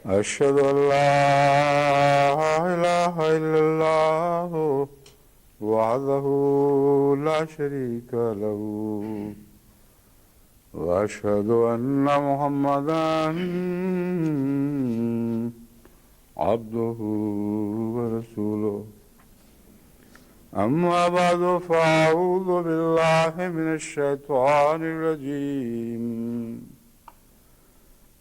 أشهد أن لا إله إلا الله وحده لا شريك له وأشهد أن محمدا عبده ورسوله أما بعد فأعوذ بالله من الشيطان الرجيم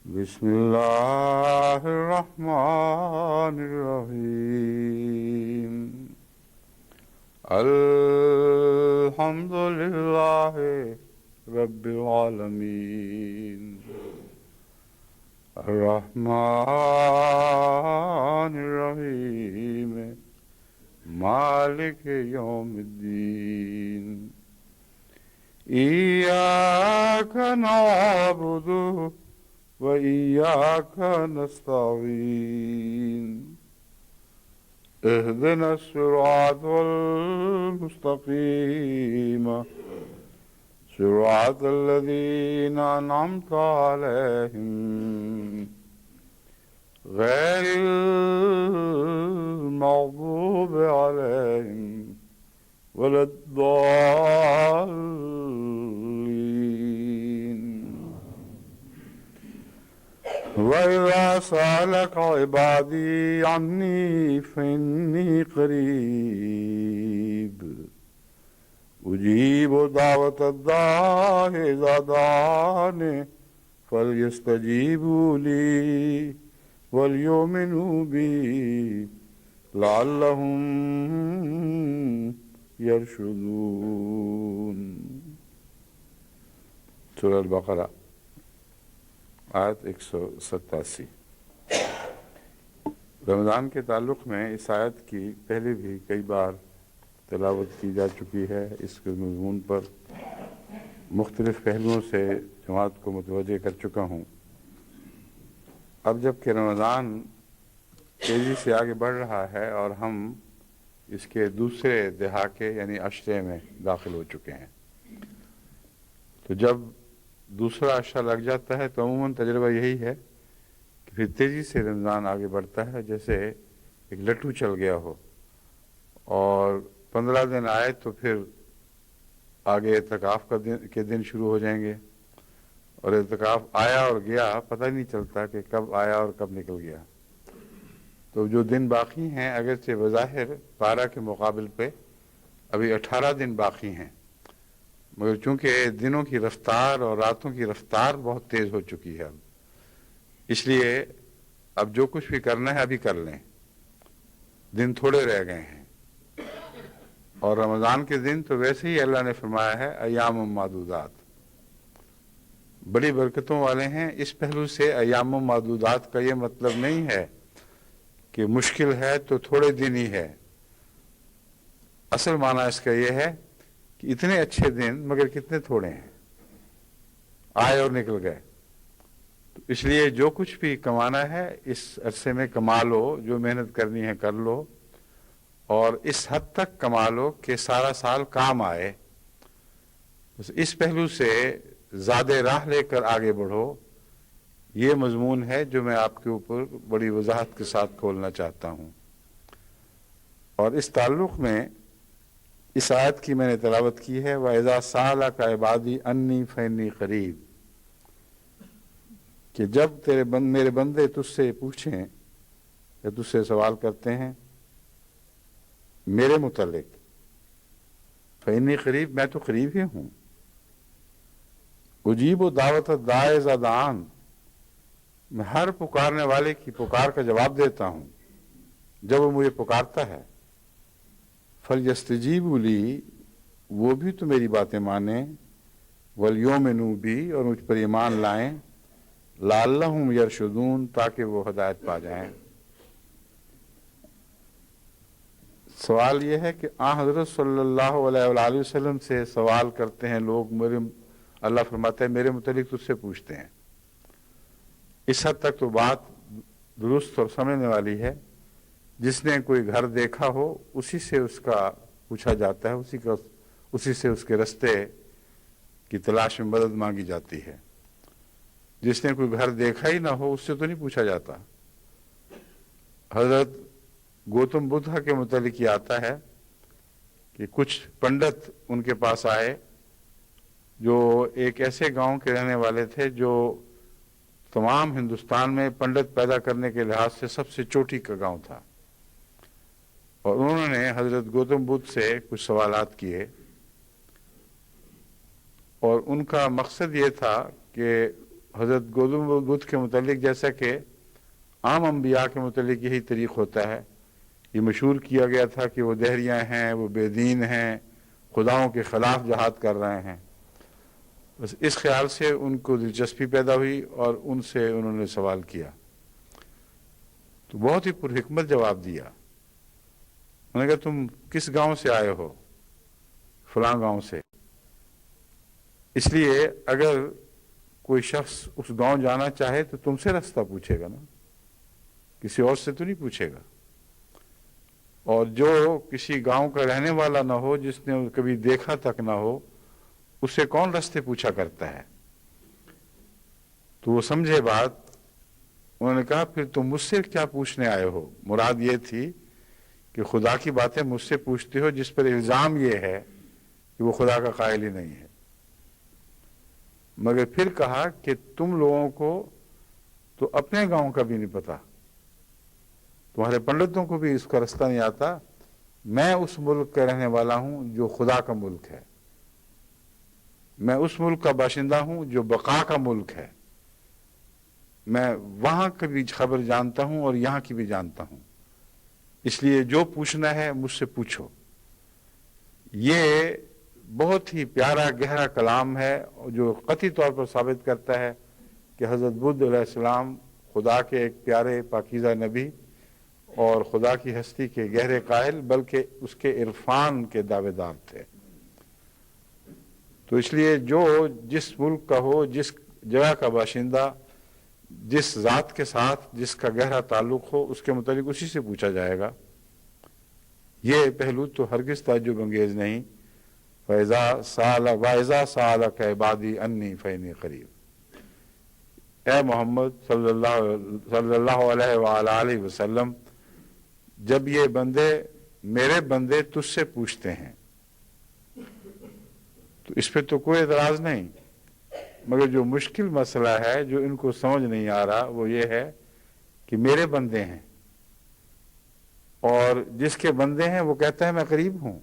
بسم الله الرحمن الرحيم الحمد لله رب العالمين الرحمن الرحيم مالك يوم الدين إياك نعبد وإياك نستعين اهدنا الصراط المستقيم صراط الذين أنعمت عليهم غير المغضوب عليهم ولا الضالين وإذا سألك عبادي عني فإني قريب أجيب دعوة الداع إذا دعاني فليستجيبوا لي وليؤمنوا بي لعلهم يرشدون. سورہ البقرہ آیت 187. رمضان کے تعلق میں اس آیت کی پہلے بھی کئی بار تلاوت کی جا چکی ہے. اس کے مضمون پر مختلف پہلوؤں سے جماعت کو متوجہ کر چکا ہوں. اب جب کہ رمضان تیزی سے آگے بڑھ رہا ہے اور ہم اس کے دوسرے دہاکے یعنی عشرے میں داخل ہو چکے ہیں، تو جب دوسرا عشرہ لگ جاتا ہے تو عموماً تجربہ یہی ہے کہ پھر تیزی سے رمضان آگے بڑھتا ہے، جیسے ایک لٹھو چل گیا ہو، اور 15 دن آئے تو پھر آگے اعتکاف کے دن شروع ہو جائیں گے، اور اعتکاف آیا اور گیا پتہ نہیں چلتا کہ کب آیا اور کب نکل گیا. تو جو دن باقی ہیں اگرچہ بظاہر 12 کے مقابل پہ ابھی 18 دن باقی ہیں، مگر چونکہ دنوں کی رفتار اور راتوں کی رفتار بہت تیز ہو چکی ہے اس لیے اب جو کچھ بھی کرنا ہے ابھی کر لیں. دن تھوڑے رہ گئے ہیں، اور رمضان کے دن تو ویسے ہی اللہ نے فرمایا ہے ایام معدودات، بڑی برکتوں والے ہیں. اس پہلو سے ایام معدودات کا یہ مطلب نہیں ہے کہ مشکل ہے تو تھوڑے دن ہی ہے. اصل معنی اس کا یہ ہے کہ اتنے اچھے دن مگر کتنے تھوڑے ہیں، آئے اور نکل گئے. تو اس لیے جو کچھ بھی کمانا ہے اس عرصے میں کما لو، جو محنت کرنی ہے کر لو، اور اس حد تک کما لو کہ سارا سال کام آئے. بس اس پہلو سے زیادہ راہ لے کر آگے بڑھو. یہ مضمون ہے جو میں آپ کے اوپر بڑی وضاحت کے ساتھ کھولنا چاہتا ہوں. اور اس تعلق میں اس آیت کی میں نے تلاوت کی ہے وَإِذَا سَأَلَكَ عِبَادِي أَنِّي فَإِنِّي قَرِيبٌ، کہ جب میرے بندے تجھ سے پوچھیں یا تجھ سے سوال کرتے ہیں میرے متعلق، فإنی قریب، میں تو قریب ہی ہوں. اجیب دعوت الداع اذا دعان، میں ہر پکارنے والے کی پکار کا جواب دیتا ہوں جب وہ مجھے پکارتا ہے. فلیستجیبوا لی، وہ بھی تو میری باتیں مانیں، ولیؤمنوا بی، اور مجھ پر ایمان لائیں، لعلہم یرشدون، تاکہ وہ ہدایت پا جائیں. سوال یہ ہے کہ حضرت صلی اللہ علیہ وآلہ وسلم سے سوال کرتے ہیں لوگ، اللہ فرماتا ہے میرے متعلق تجھ سے پوچھتے ہیں. اس حد تک تو بات درست اور سمجھنے والی ہے. جس نے کوئی گھر دیکھا ہو اسی سے اس کا پوچھا جاتا ہے، اسی سے اس کے رستے کی تلاش میں مدد مانگی جاتی ہے. جس نے کوئی گھر دیکھا ہی نہ ہو اس سے تو نہیں پوچھا جاتا. حضرت گوتم بدھا کے متعلق یہ آتا ہے کہ کچھ پنڈت ان کے پاس آئے جو ایک ایسے گاؤں کے رہنے والے تھے جو تمام ہندوستان میں پنڈت پیدا کرنے کے لحاظ سے سب سے چوٹی کا گاؤں تھا، اور انہوں نے حضرت گوتم بدھ سے کچھ سوالات کیے، اور ان کا مقصد یہ تھا کہ حضرت گوتم بدھ کے متعلق، جیسا کہ عام انبیاء کے متعلق یہی طریق ہوتا ہے، یہ مشہور کیا گیا تھا کہ وہ دہریاں ہیں، وہ بے دین ہیں، خداؤں کے خلاف جہاد کر رہے ہیں۔ بس اس خیال سے ان کو دلچسپی پیدا ہوئی اور ان سے انہوں نے سوال کیا، تو بہت ہی پرحکمت جواب دیا۔ انہوں نے کہا تم کس گاؤں سے آئے ہو؟ فلاں گاؤں سے۔ اس لیے اگر کوئی شخص اس گاؤں جانا چاہے تو تم سے راستہ پوچھے گا نا، کسی اور سے تو نہیں پوچھے گا۔ اور جو کسی گاؤں کا رہنے والا نہ ہو، جس نے کبھی دیکھا تک نہ ہو، اس سے کون راستے پوچھا کرتا ہے؟ تو وہ سمجھے بات۔ انہوں نے کہا پھر تم مجھ سے کیا پوچھنے آئے ہو؟ مراد یہ تھی کہ خدا کی باتیں مجھ سے پوچھتے ہو جس پر الزام یہ ہے کہ وہ خدا کا قائل ہی نہیں ہے۔ مگر پھر کہا کہ تم لوگوں کو تو اپنے گاؤں کا بھی نہیں پتا، تمہارے پنڈتوں کو بھی اس کا راستہ نہیں آتا۔ میں اس ملک کا رہنے والا ہوں جو خدا کا ملک ہے، میں اس ملک کا باشندہ ہوں جو بقا کا ملک ہے، میں وہاں کی بھی خبر جانتا ہوں اور یہاں کی بھی جانتا ہوں، اس لیے جو پوچھنا ہے مجھ سے پوچھو۔ یہ بہت ہی پیارا گہرا کلام ہے جو قطعی طور پر ثابت کرتا ہے کہ حضرت بدھ علیہ السلام خدا کے ایک پیارے پاکیزہ نبی اور خدا کی ہستی کے گہرے قائل، بلکہ اس کے عرفان کے دعوے دار تھے۔ تو اس لیے جو جس ملک کا ہو، جس جگہ کا باشندہ، جس ذات کے ساتھ جس کا گہرا تعلق ہو، اس کے متعلق اسی سے پوچھا جائے گا۔ یہ پہلو تو ہرگز تعجب انگیز نہیں۔ وَإِذَا سَأَلَكَ عِبَادِي عَنِّي فَإِنِّي قَرِيبٌ، اے محمد صلی اللہ علیہ وآلہ وسلم، جب یہ بندے میرے بندے تجھ سے پوچھتے ہیں تو اس پہ تو کوئی اعتراض نہیں، مگر جو مشکل مسئلہ ہے جو ان کو سمجھ نہیں آ رہا وہ یہ ہے کہ میرے بندے ہیں، اور جس کے بندے ہیں وہ کہتا ہے میں قریب ہوں،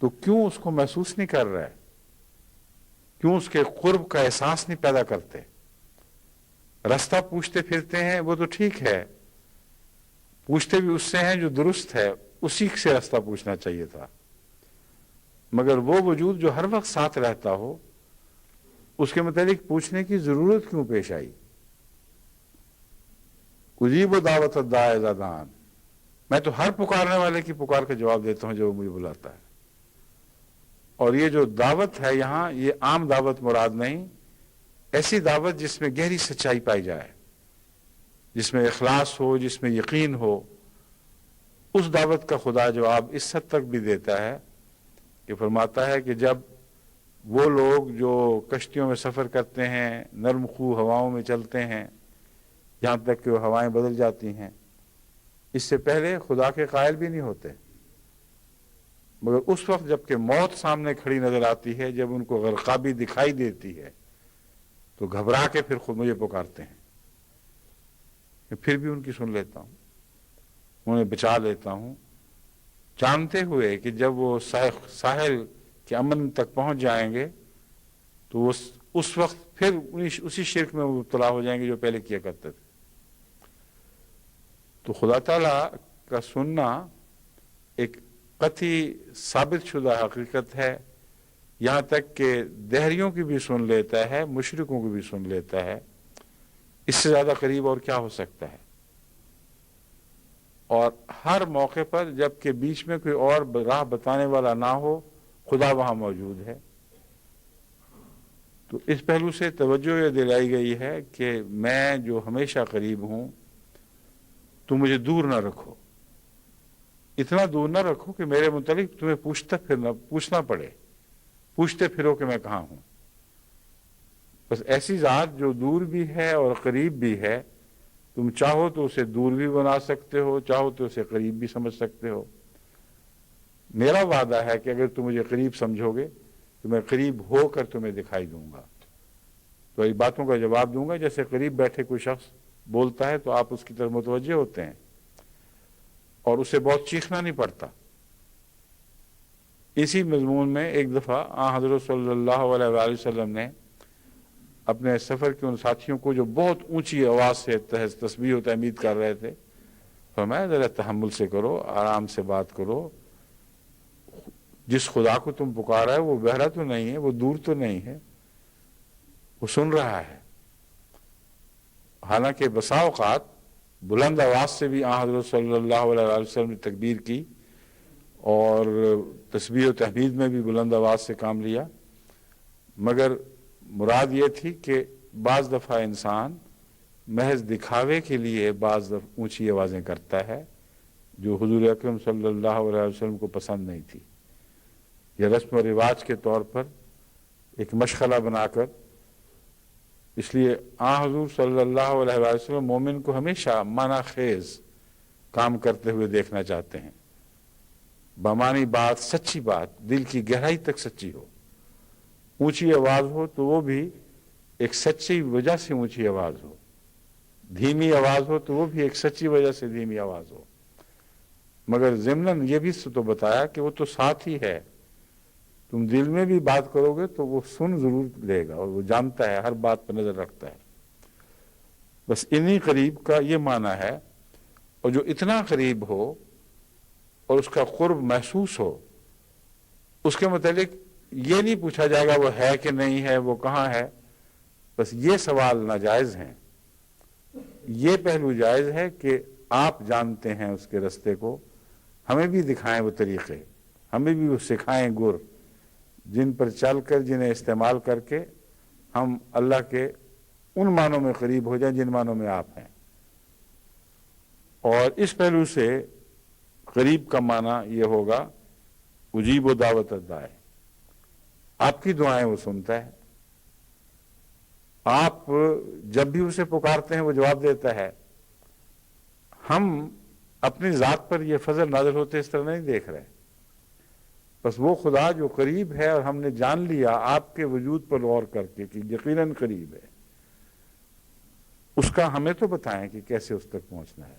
تو کیوں اس کو محسوس نہیں کر رہا ہے؟ کیوں اس کے قرب کا احساس نہیں پیدا کرتے؟ راستہ پوچھتے پھرتے ہیں وہ تو ٹھیک ہے، پوچھتے بھی اس سے ہیں جو درست ہے، اسی سے راستہ پوچھنا چاہیے تھا، مگر وہ وجود جو ہر وقت ساتھ رہتا ہو اس کے متعلق پوچھنے کی ضرورت کیوں پیش آئی؟ اجیب دعوت الداعی اذا دعان، میں تو ہر پکارنے والے کی پکار کا جواب دیتا ہوں جب وہ مجھے بلاتا ہے۔ اور یہ جو دعوت ہے یہاں، یہ عام دعوت مراد نہیں، ایسی دعوت جس میں گہری سچائی پائی جائے، جس میں اخلاص ہو، جس میں یقین ہو، اس دعوت کا خدا جواب اس حد تک بھی دیتا ہے کہ فرماتا ہے کہ جب وہ لوگ جو کشتیوں میں سفر کرتے ہیں، نرم خو ہواؤں میں چلتے ہیں، یہاں تک کہ وہ ہوائیں بدل جاتی ہیں، اس سے پہلے خدا کے قائل بھی نہیں ہوتے، مگر اس وقت جب کہ موت سامنے کھڑی نظر آتی ہے، جب ان کو غرقابی دکھائی دیتی ہے، تو گھبرا کے پھر خود مجھے پکارتے ہیں، میں پھر بھی ان کی سن لیتا ہوں، انہیں بچا لیتا ہوں، جانتے ہوئے کہ جب وہ ساحل کے امن تک پہنچ جائیں گے تو وہ اس وقت پھر اسی شرک میں مبتلا ہو جائیں گے جو پہلے کیا کرتے تھے۔ تو خدا تعالیٰ کا سننا ایک قطعی ثابت شدہ حقیقت ہے، یہاں تک کہ دہریوں کی بھی سن لیتا ہے، مشرکوں کی بھی سن لیتا ہے، اس سے زیادہ قریب اور کیا ہو سکتا ہے؟ اور ہر موقع پر جب کہ بیچ میں کوئی اور راہ بتانے والا نہ ہو، خدا وہاں موجود ہے۔ تو اس پہلو سے توجہ یہ دلائی گئی ہے کہ میں جو ہمیشہ قریب ہوں، تو مجھے دور نہ رکھو، اتنا دور نہ رکھو کہ میرے متعلق تمہیں پوچھنا پڑے، پوچھتے پھرو کہ میں کہاں ہوں۔ بس ایسی ذات جو دور بھی ہے اور قریب بھی ہے، تو تم چاہو تو اسے دور بھی بنا سکتے ہو، چاہو تو اسے قریب بھی سمجھ سکتے ہو۔ میرا وعدہ ہے کہ اگر تم مجھے قریب سمجھو گے تو میں قریب ہو کر تمہیں دکھائی دوں گا، تو یہ باتوں کا جواب دوں گا۔ جیسے قریب بیٹھے کوئی شخص بولتا ہے تو آپ اس کی طرف متوجہ ہوتے ہیں اور اسے بہت چیخنا نہیں پڑتا۔ اسی مضمون میں ایک دفعہ حضرت صلی اللہ علیہ وآلہ وسلم نے اپنے سفر کے ان ساتھیوں کو جو بہت اونچی آواز سے تسبیح و تحمید کر رہے تھے، فرمایا ذرا تحمل سے کرو، آرام سے بات کرو، جس خدا کو تم پکارا ہے وہ بہرا تو نہیں ہے، وہ دور تو نہیں ہے، وہ سن رہا ہے۔ حالانکہ بسا اوقات بلند آواز سے بھی حضرت صلی اللہ علیہ وآلہ وسلم نے تکبیر کی اور تسبیح و تحمید میں بھی بلند آواز سے کام لیا، مگر مراد یہ تھی کہ بعض دفعہ انسان محض دکھاوے کے لیے بعض دفعہ اونچی آوازیں کرتا ہے، جو حضور اکرم صلی اللہ علیہ وسلم کو پسند نہیں تھی۔ یہ رسم و رواج کے طور پر ایک مشغلہ بنا کر، اس لیے حضور صلی اللہ علیہ وآلہ وسلم مومن کو ہمیشہ معنی خیز کام کرتے ہوئے دیکھنا چاہتے ہیں۔ بامانی بات، سچی بات، دل کی گہرائی تک سچی ہو۔ اونچی آواز ہو تو وہ بھی ایک سچی وجہ سے اونچی آواز ہو، دھیمی آواز ہو تو وہ بھی ایک سچی وجہ سے دھیمی آواز ہو، مگر ضمناً یہ بھی تو بتایا کہ وہ تو ساتھ ہی ہے، تم دل میں بھی بات کرو گے تو وہ سن ضرور لے گا، اور وہ جانتا ہے، ہر بات پر نظر رکھتا ہے۔ بس انہی قریب کا یہ معنی ہے، اور جو اتنا قریب ہو اور اس کا قرب محسوس ہو، اس کے متعلق یہ نہیں پوچھا جائے گا وہ ہے کہ نہیں ہے، وہ کہاں ہے، بس یہ سوال ناجائز ہیں۔ یہ پہلو جائز ہے کہ آپ جانتے ہیں اس کے رستے کو، ہمیں بھی دکھائیں وہ طریقے، ہمیں بھی وہ سکھائیں گر، جن پر چل کر، جنہیں استعمال کر کے ہم اللہ کے ان معنوں میں قریب ہو جائیں جن معنوں میں آپ ہیں۔ اور اس پہلو سے قریب کا معنی یہ ہوگا اجیب و دعوت الداعی، آپ کی دعائیں وہ سنتا ہے، آپ جب بھی اسے پکارتے ہیں وہ جواب دیتا ہے۔ ہم اپنی ذات پر یہ فضل نازل ہوتے اس طرح نہیں دیکھ رہے، بس وہ خدا جو قریب ہے اور ہم نے جان لیا آپ کے وجود پر غور کر کے کہ یقیناً قریب ہے، اس کا ہمیں تو بتائیں کہ کیسے اس تک پہنچنا ہے۔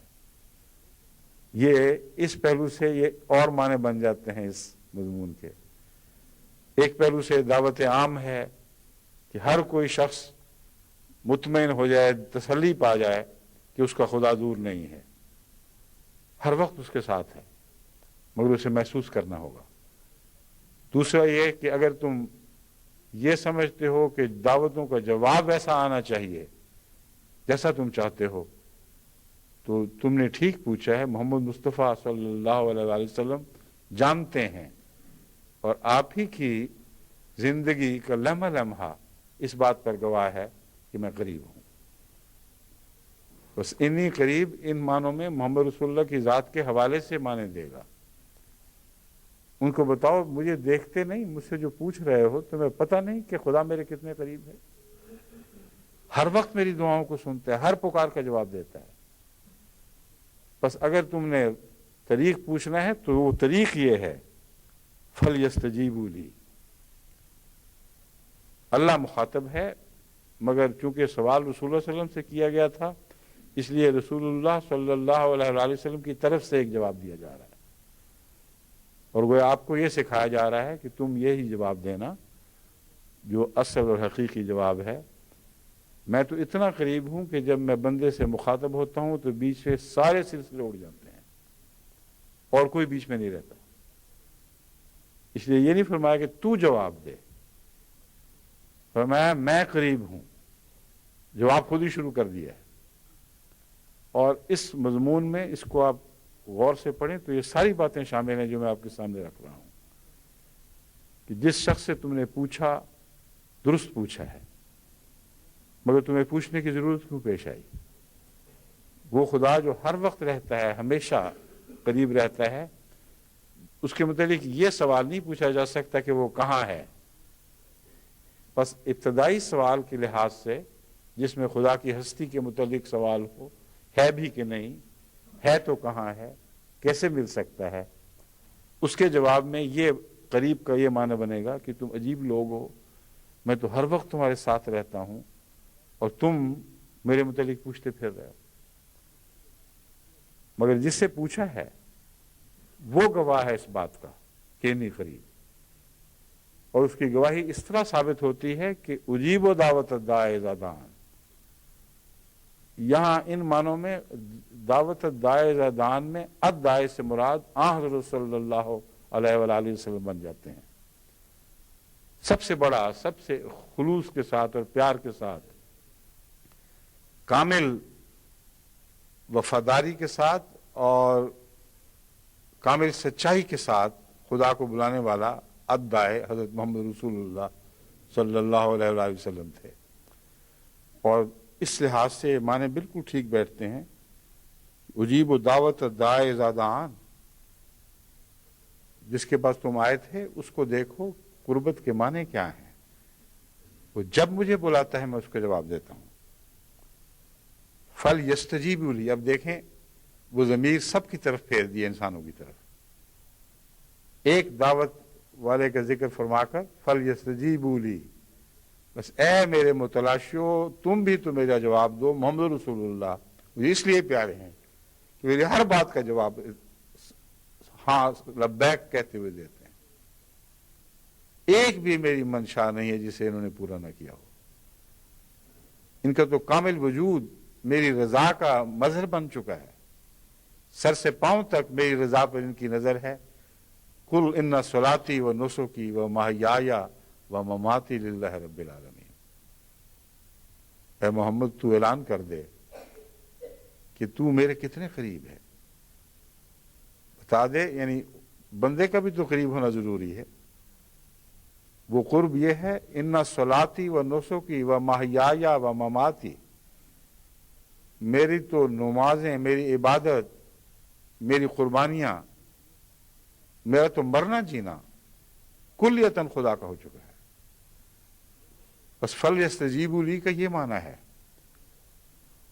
یہ اس پہلو سے یہ اور معنی بن جاتے ہیں اس مضمون کے۔ ایک پہلو سے دعوت عام ہے کہ ہر کوئی شخص مطمئن ہو جائے، تسلی پا جائے کہ اس کا خدا دور نہیں ہے، ہر وقت اس کے ساتھ ہے، مگر اسے محسوس کرنا ہوگا۔ دوسرا یہ کہ اگر تم یہ سمجھتے ہو کہ دعوتوں کا جواب ایسا آنا چاہیے جیسا تم چاہتے ہو، تو تم نے ٹھیک پوچھا ہے۔ محمد مصطفیٰ صلی اللہ علیہ وآلہ وسلم جانتے ہیں، اور آپ ہی کی زندگی کا لمحہ لمحہ اس بات پر گواہ ہے کہ میں قریب ہوں۔ بس انہی قریب ان معنوں میں محمد رسول اللہ کی ذات کے حوالے سے معنی دے گا۔ ان کو بتاؤ مجھے دیکھتے نہیں، مجھ سے جو پوچھ رہے ہو تمہیں پتہ نہیں کہ خدا میرے کتنے قریب ہے، ہر وقت میری دعاؤں کو سنتا ہے، ہر پکار کا جواب دیتا ہے۔ بس اگر تم نے طریق پوچھنا ہے تو وہ طریق یہ ہے، فَلْيَسْتَجِيبُوا لِي۔ اللہ مخاطب ہے، مگر چونکہ سوال رسول اللہ صلی اللہ علیہ وسلم سے کیا گیا تھا، اس لیے رسول اللہ صلی اللہ علیہ وآلہ وسلم کی طرف سے ایک جواب دیا جا رہا ہے، اور وہ آپ کو یہ سکھایا جا رہا ہے کہ تم یہی جواب دینا جو اصل اور حقیقی جواب ہے۔ میں تو اتنا قریب ہوں کہ جب میں بندے سے مخاطب ہوتا ہوں تو بیچ سے سارے سلسلے اڑ جاتے ہیں اور کوئی بیچ میں نہیں رہتا۔ اس لیے یہ نہیں فرمایا کہ تو جواب دے، فرمایا میں قریب ہوں، جواب خود ہی شروع کر دیا ہے۔ اور اس مضمون میں اس کو آپ غور سے پڑھیں تو یہ ساری باتیں شامل ہیں جو میں آپ کے سامنے رکھ رہا ہوں، کہ جس شخص سے تم نے پوچھا درست پوچھا ہے، مگر تمہیں پوچھنے کی ضرورت کیوں پیش آئی؟ وہ خدا جو ہر وقت رہتا ہے، ہمیشہ قریب رہتا ہے، اس کے متعلق یہ سوال نہیں پوچھا جا سکتا کہ وہ کہاں ہے۔ بس ابتدائی سوال کے لحاظ سے جس میں خدا کی ہستی کے متعلق سوال ہو ہے بھی کہ نہیں ہے تو کہاں ہے کیسے مل سکتا ہے؟ اس کے جواب میں یہ قریب کا یہ معنی بنے گا کہ تم عجیب لوگ ہو، میں تو ہر وقت تمہارے ساتھ رہتا ہوں اور تم میرے متعلق پوچھتے پھر رہے ہو۔ مگر جس سے پوچھا ہے وہ گواہ ہے اس بات کا کہ نہیں قریب، اور اس کی گواہی اس طرح ثابت ہوتی ہے کہ اجیب و دعوت الداعی اذا دعان، یہاں ان معنوں میں دعوت الداعی اذا دعان میں الداعی سے مراد حضرت صلی اللہ علیہ وآلہ وسلم بن جاتے ہیں۔ سب سے بڑا، سب سے خلوص کے ساتھ اور پیار کے ساتھ، کامل وفاداری کے ساتھ اور کامل سچائی کے ساتھ خدا کو بلانے والا الداعی حضرت محمد رسول اللہ صلی اللہ علیہ وآلہ وسلم تھے۔ اور اس لحاظ سے معنی بالکل ٹھیک بیٹھتے ہیں۔ اجیب و دعوت الداعی اذا دعان، جس کے پاس تم آئے تھے اس کو دیکھو قربت کے معنی کیا ہیں۔ وہ جب مجھے بلاتا ہے میں اس کو جواب دیتا ہوں۔ فَلْيَسْتَجِيبُوا لِي، اب دیکھیں وہ ضمیر سب کی طرف پھیر دیا، انسانوں کی طرف۔ ایک دعوت والے کا ذکر فرما کر فَلْيَسْتَجِيبُوا لِي، بس اے میرے متلاشیو تم بھی تو میرا جواب دو۔ محمد رسول اللہ مجھے اس لیے پیارے ہیں کہ میری ہر بات کا جواب ہاں لبیک کہتے ہوئے دیتے ہیں۔ ایک بھی میری منشا نہیں ہے جسے انہوں نے پورا نہ کیا ہو۔ ان کا تو کامل وجود میری رضا کا مظہر بن چکا ہے، سر سے پاؤں تک میری رضا پر ان کی نظر ہے۔ قل ان صلاتی و نسکی و محیای و مماتی للہ رب العالمین، اے محمد تو اعلان کر دے کہ تو میرے کتنے قریب ہے، بتا دے۔ یعنی بندے کا بھی تو قریب ہونا ضروری ہے۔ وہ قرب یہ ہے ان صلاتی و نسکی و محیای و مماتی، میری تو نمازیں، میری عبادت، میری قربانیاں، میرا تو مرنا جینا کلیتاً خدا کا ہو چکا ہے۔ بس فَلْيَسْتَجِيبُوا لِي کا یہ معنی ہے،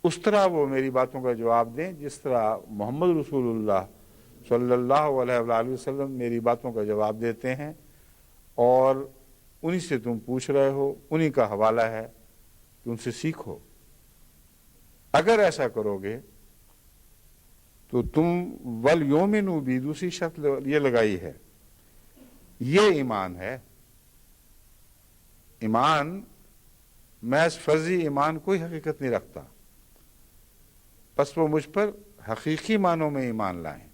اس طرح وہ میری باتوں کا جواب دیں جس طرح محمد رسول اللہ صلی اللہ علیہ وآلہ وسلم میری باتوں کا جواب دیتے ہیں، اور انہی سے تم پوچھ رہے ہو، انہی کا حوالہ ہے کہ ان سے سیکھو۔ اگر ایسا کرو گے تو تم وَلْيُؤْمِنُوا بِي دوسری شرط یہ لگائی ہے، یہ ایمان ہے۔ ایمان محض فرضی ایمان کوئی حقیقت نہیں رکھتا، پس وہ مجھ پر حقیقی معنوں میں ایمان لائیں۔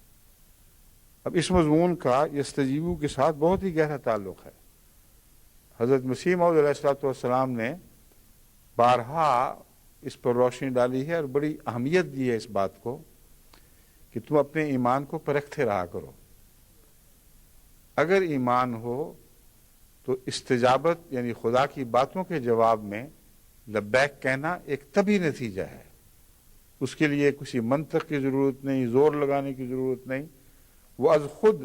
اب اس مضمون کا یستجیبو کے ساتھ بہت ہی گہرا تعلق ہے۔ حضرت مسیح موعود علیہ السلام نے بارہا اس پر روشنی ڈالی ہے اور بڑی اہمیت دی ہے اس بات کو کہ تم اپنے ایمان کو پرکھتے رہا کرو۔ اگر ایمان ہو تو استجابت یعنی خدا کی باتوں کے جواب میں لبیک کہنا ایک طبعی نتیجہ ہے۔ اس کے لیے کسی منطق کی ضرورت نہیں، زور لگانے کی ضرورت نہیں، وہ از خود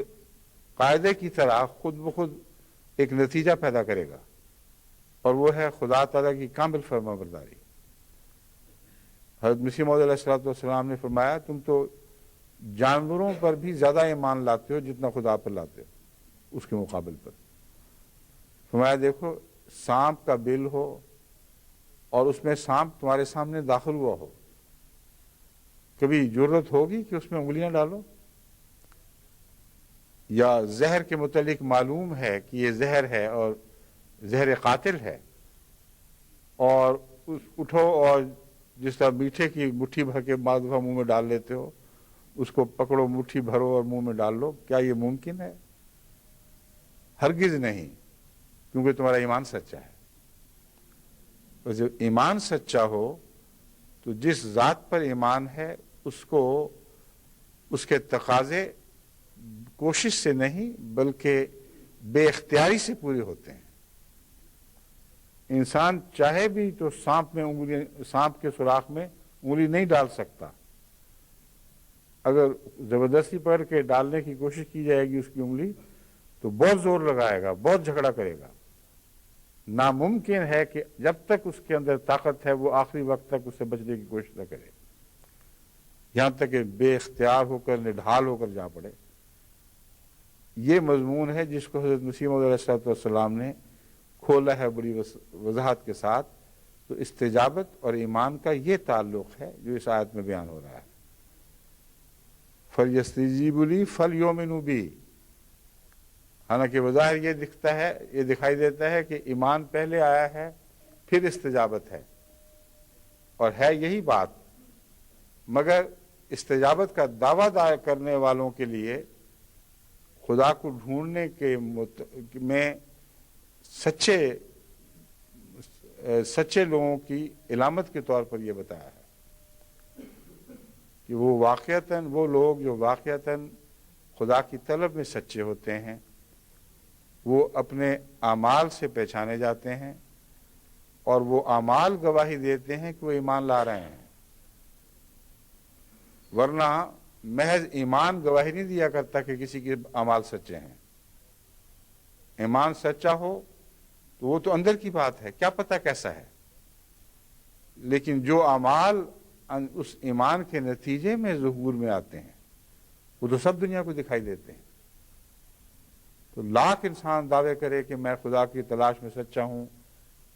قاعدے کی طرح خود بخود ایک نتیجہ پیدا کرے گا، اور وہ ہے خدا تعالیٰ کی کامل فرما برداری۔ حضرت مسیح موعود علیہ السلام نے فرمایا تم تو جانوروں پر بھی زیادہ ایمان لاتے ہو جتنا خدا پر لاتے ہو اس کے مقابل پر۔ فرمایا دیکھو سانپ کا بل ہو اور اس میں سانپ تمہارے سامنے داخل ہوا ہو، کبھی جرت ہوگی کہ اس میں انگلیاں ڈالو؟ یا زہر کے متعلق معلوم ہے کہ یہ زہر ہے اور زہر قاتل ہے، اور اٹھو اور جس طرح میٹھے کی مٹھی بھر کے بعض دفعہ منہ میں ڈال لیتے ہو، اس کو پکڑو مٹھی بھرو اور منہ میں ڈال لو؟ کیا یہ ممکن ہے؟ ہرگز نہیں، کیونکہ تمہارا ایمان سچا ہے۔ اور جب ایمان سچا ہو تو جس ذات پر ایمان ہے اس کو اس کے تقاضے کوشش سے نہیں بلکہ بے اختیاری سے پورے ہوتے ہیں۔ انسان چاہے بھی تو سانپ کے سوراخ میں انگلی نہیں ڈال سکتا۔ اگر زبردستی پکڑ کے ڈالنے کی کوشش کی جائے گی اس کی انگلی تو بہت زور لگائے گا، بہت جھگڑا کرے گا۔ ناممکن ہے کہ جب تک اس کے اندر طاقت ہے وہ آخری وقت تک اس سے بچنے کی کوشش نہ کرے۔ یہاں تک کہ بے اختیار ہو کر نڈھال ہو کر جا پڑے۔ یہ مضمون ہے جس کو حضرت مسیح موعود علیہ السلام نے کھولا ہے بڑی وضاحت کے ساتھ۔ تو استجابت اور ایمان کا یہ تعلق ہے جو اس آیت میں بیان ہو رہا ہے۔ فَلْيَسْتَجِيبُوا لِي فَلْيُؤْمِنُوا بِي، حالانکہ بظاہر یہ دکھائی دیتا ہے کہ ایمان پہلے آیا ہے پھر استجابت ہے، اور ہے یہی بات، مگر استجابت کا دعویٰ کرنے والوں کے لیے خدا کو ڈھونڈنے میں سچے لوگوں کی علامت کے طور پر یہ بتایا ہے کہ وہ لوگ جو واقعتاً خدا کی طلب میں سچے ہوتے ہیں، وہ اپنے اعمال سے پہچانے جاتے ہیں، اور وہ اعمال گواہی دیتے ہیں کہ وہ ایمان لا رہے ہیں، ورنہ محض ایمان گواہی نہیں دیا کرتا کہ کسی کے اعمال سچے ہیں۔ ایمان سچا ہو تو وہ تو اندر کی بات ہے، کیا پتہ کیسا ہے، لیکن جو اعمال اس ایمان کے نتیجے میں ظہور میں آتے ہیں وہ تو سب دنیا کو دکھائی دیتے ہیں۔ تو لاکھ انسان دعوے کرے کہ میں خدا کی تلاش میں سچا ہوں،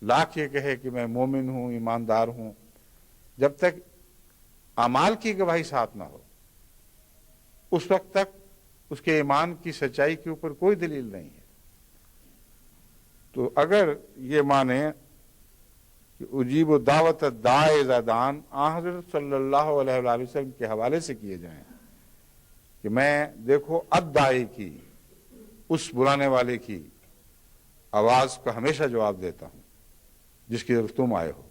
لاکھ یہ کہے کہ میں مومن ہوں، ایماندار ہوں، جب تک اعمال کی گواہی ساتھ نہ ہو اس وقت تک اس کے ایمان کی سچائی کے اوپر کوئی دلیل نہیں ہے۔ تو اگر یہ مانے کہ اجیب و دعوت الداعی اذا دعان حضرت صلی اللہ علیہ وآلہ وسلم کے حوالے سے کیے جائیں کہ میں دیکھو الداعی کی، اس بلانے والے کی آواز کا ہمیشہ جواب دیتا ہوں جس کی طرف تم آئے ہو،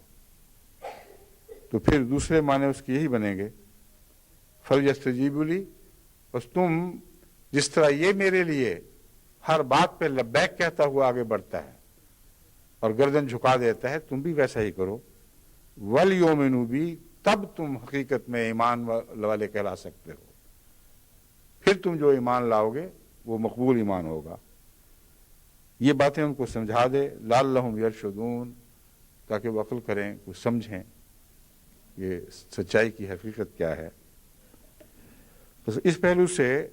تو پھر دوسرے معنی اس کے یہی بنیں گے فَلْيَسْتَجِيبُوا لِي، بس تم جس طرح یہ میرے لیے ہر بات پہ لبیک کہتا ہوا آگے بڑھتا ہے اور گردن جھکا دیتا ہے، تم بھی ویسا ہی کرو۔ وَلْيُؤْمِنُوا بِي، تب تم حقیقت میں ایمان والے کہلا سکتے ہو، پھر تم جو ایمان لاؤ گے وہ مقبول ایمان ہوگا۔ یہ باتیں ان کو سمجھا دے لعلہم یرشدون، تاکہ وہ عقل کریں، کچھ سمجھیں یہ سچائی کی حقیقت کیا ہے۔ بس اس پہلو سے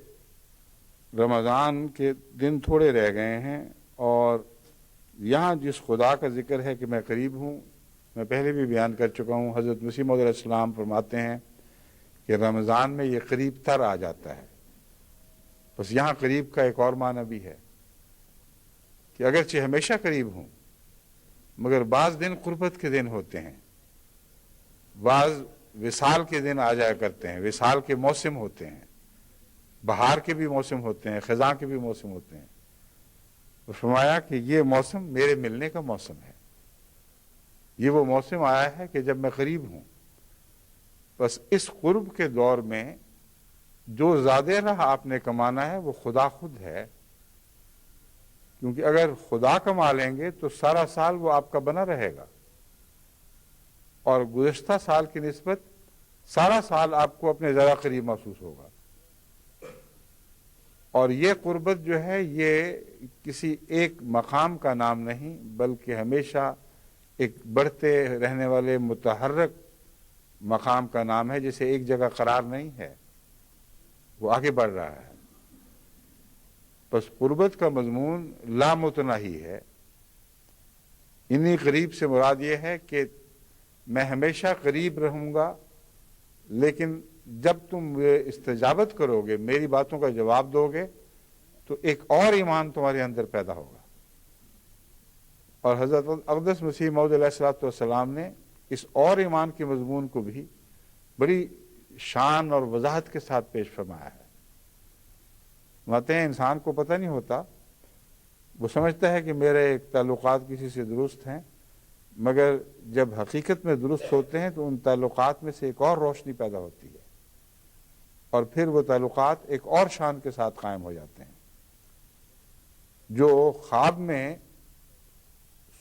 رمضان کے دن تھوڑے رہ گئے ہیں، اور یہاں جس خدا کا ذکر ہے کہ میں قریب ہوں، میں پہلے بھی بیان کر چکا ہوں، حضرت مسیح موعود علیہ السلام فرماتے ہیں کہ رمضان میں یہ قریب تر آ جاتا ہے۔ بس یہاں قریب کا ایک اور معنی بھی ہے کہ اگرچہ ہمیشہ قریب ہوں، مگر بعض دن قربت کے دن ہوتے ہیں، بعض وصال کے دن آ جایا کرتے ہیں، وصال کے موسم ہوتے ہیں، بہار کے بھی موسم ہوتے ہیں، خزاں کے بھی موسم ہوتے ہیں۔ تو فرمایا کہ یہ موسم میرے ملنے کا موسم ہے، یہ وہ موسم آیا ہے کہ جب میں قریب ہوں۔ بس اس قرب کے دور میں جو زیادہ راہ آپ نے کمانا ہے وہ خدا خود ہے، کیونکہ اگر خدا کما لیں گے تو سارا سال وہ آپ کا بنا رہے گا، اور گزشتہ سال کی نسبت سارا سال آپ کو اپنے زیادہ قریب محسوس ہوگا۔ اور یہ قربت جو ہے یہ کسی ایک مقام کا نام نہیں، بلکہ ہمیشہ ایک بڑھتے رہنے والے متحرک مقام کا نام ہے، جسے ایک جگہ قرار نہیں ہے، وہ آگے بڑھ رہا ہے۔ بس قربت کا مضمون لامتناہی ہے۔ انی قریب سے مراد یہ ہے کہ میں ہمیشہ قریب رہوں گا، لیکن جب تم استجابت کرو گے، میری باتوں کا جواب دو گے، تو ایک اور ایمان تمہارے اندر پیدا ہوگا۔ اور حضرت اقدس مسیح موعود علیہ السلام نے اس اور ایمان کے مضمون کو بھی بڑی شان اور وضاحت کے ساتھ پیش فرمایا ہے۔ فرماتے ہیں انسان کو پتہ نہیں ہوتا، وہ سمجھتا ہے کہ میرے تعلقات کسی سے درست ہیں، مگر جب حقیقت میں درست ہوتے ہیں تو ان تعلقات میں سے ایک اور روشنی پیدا ہوتی ہے، اور پھر وہ تعلقات ایک اور شان کے ساتھ قائم ہو جاتے ہیں۔ جو خواب میں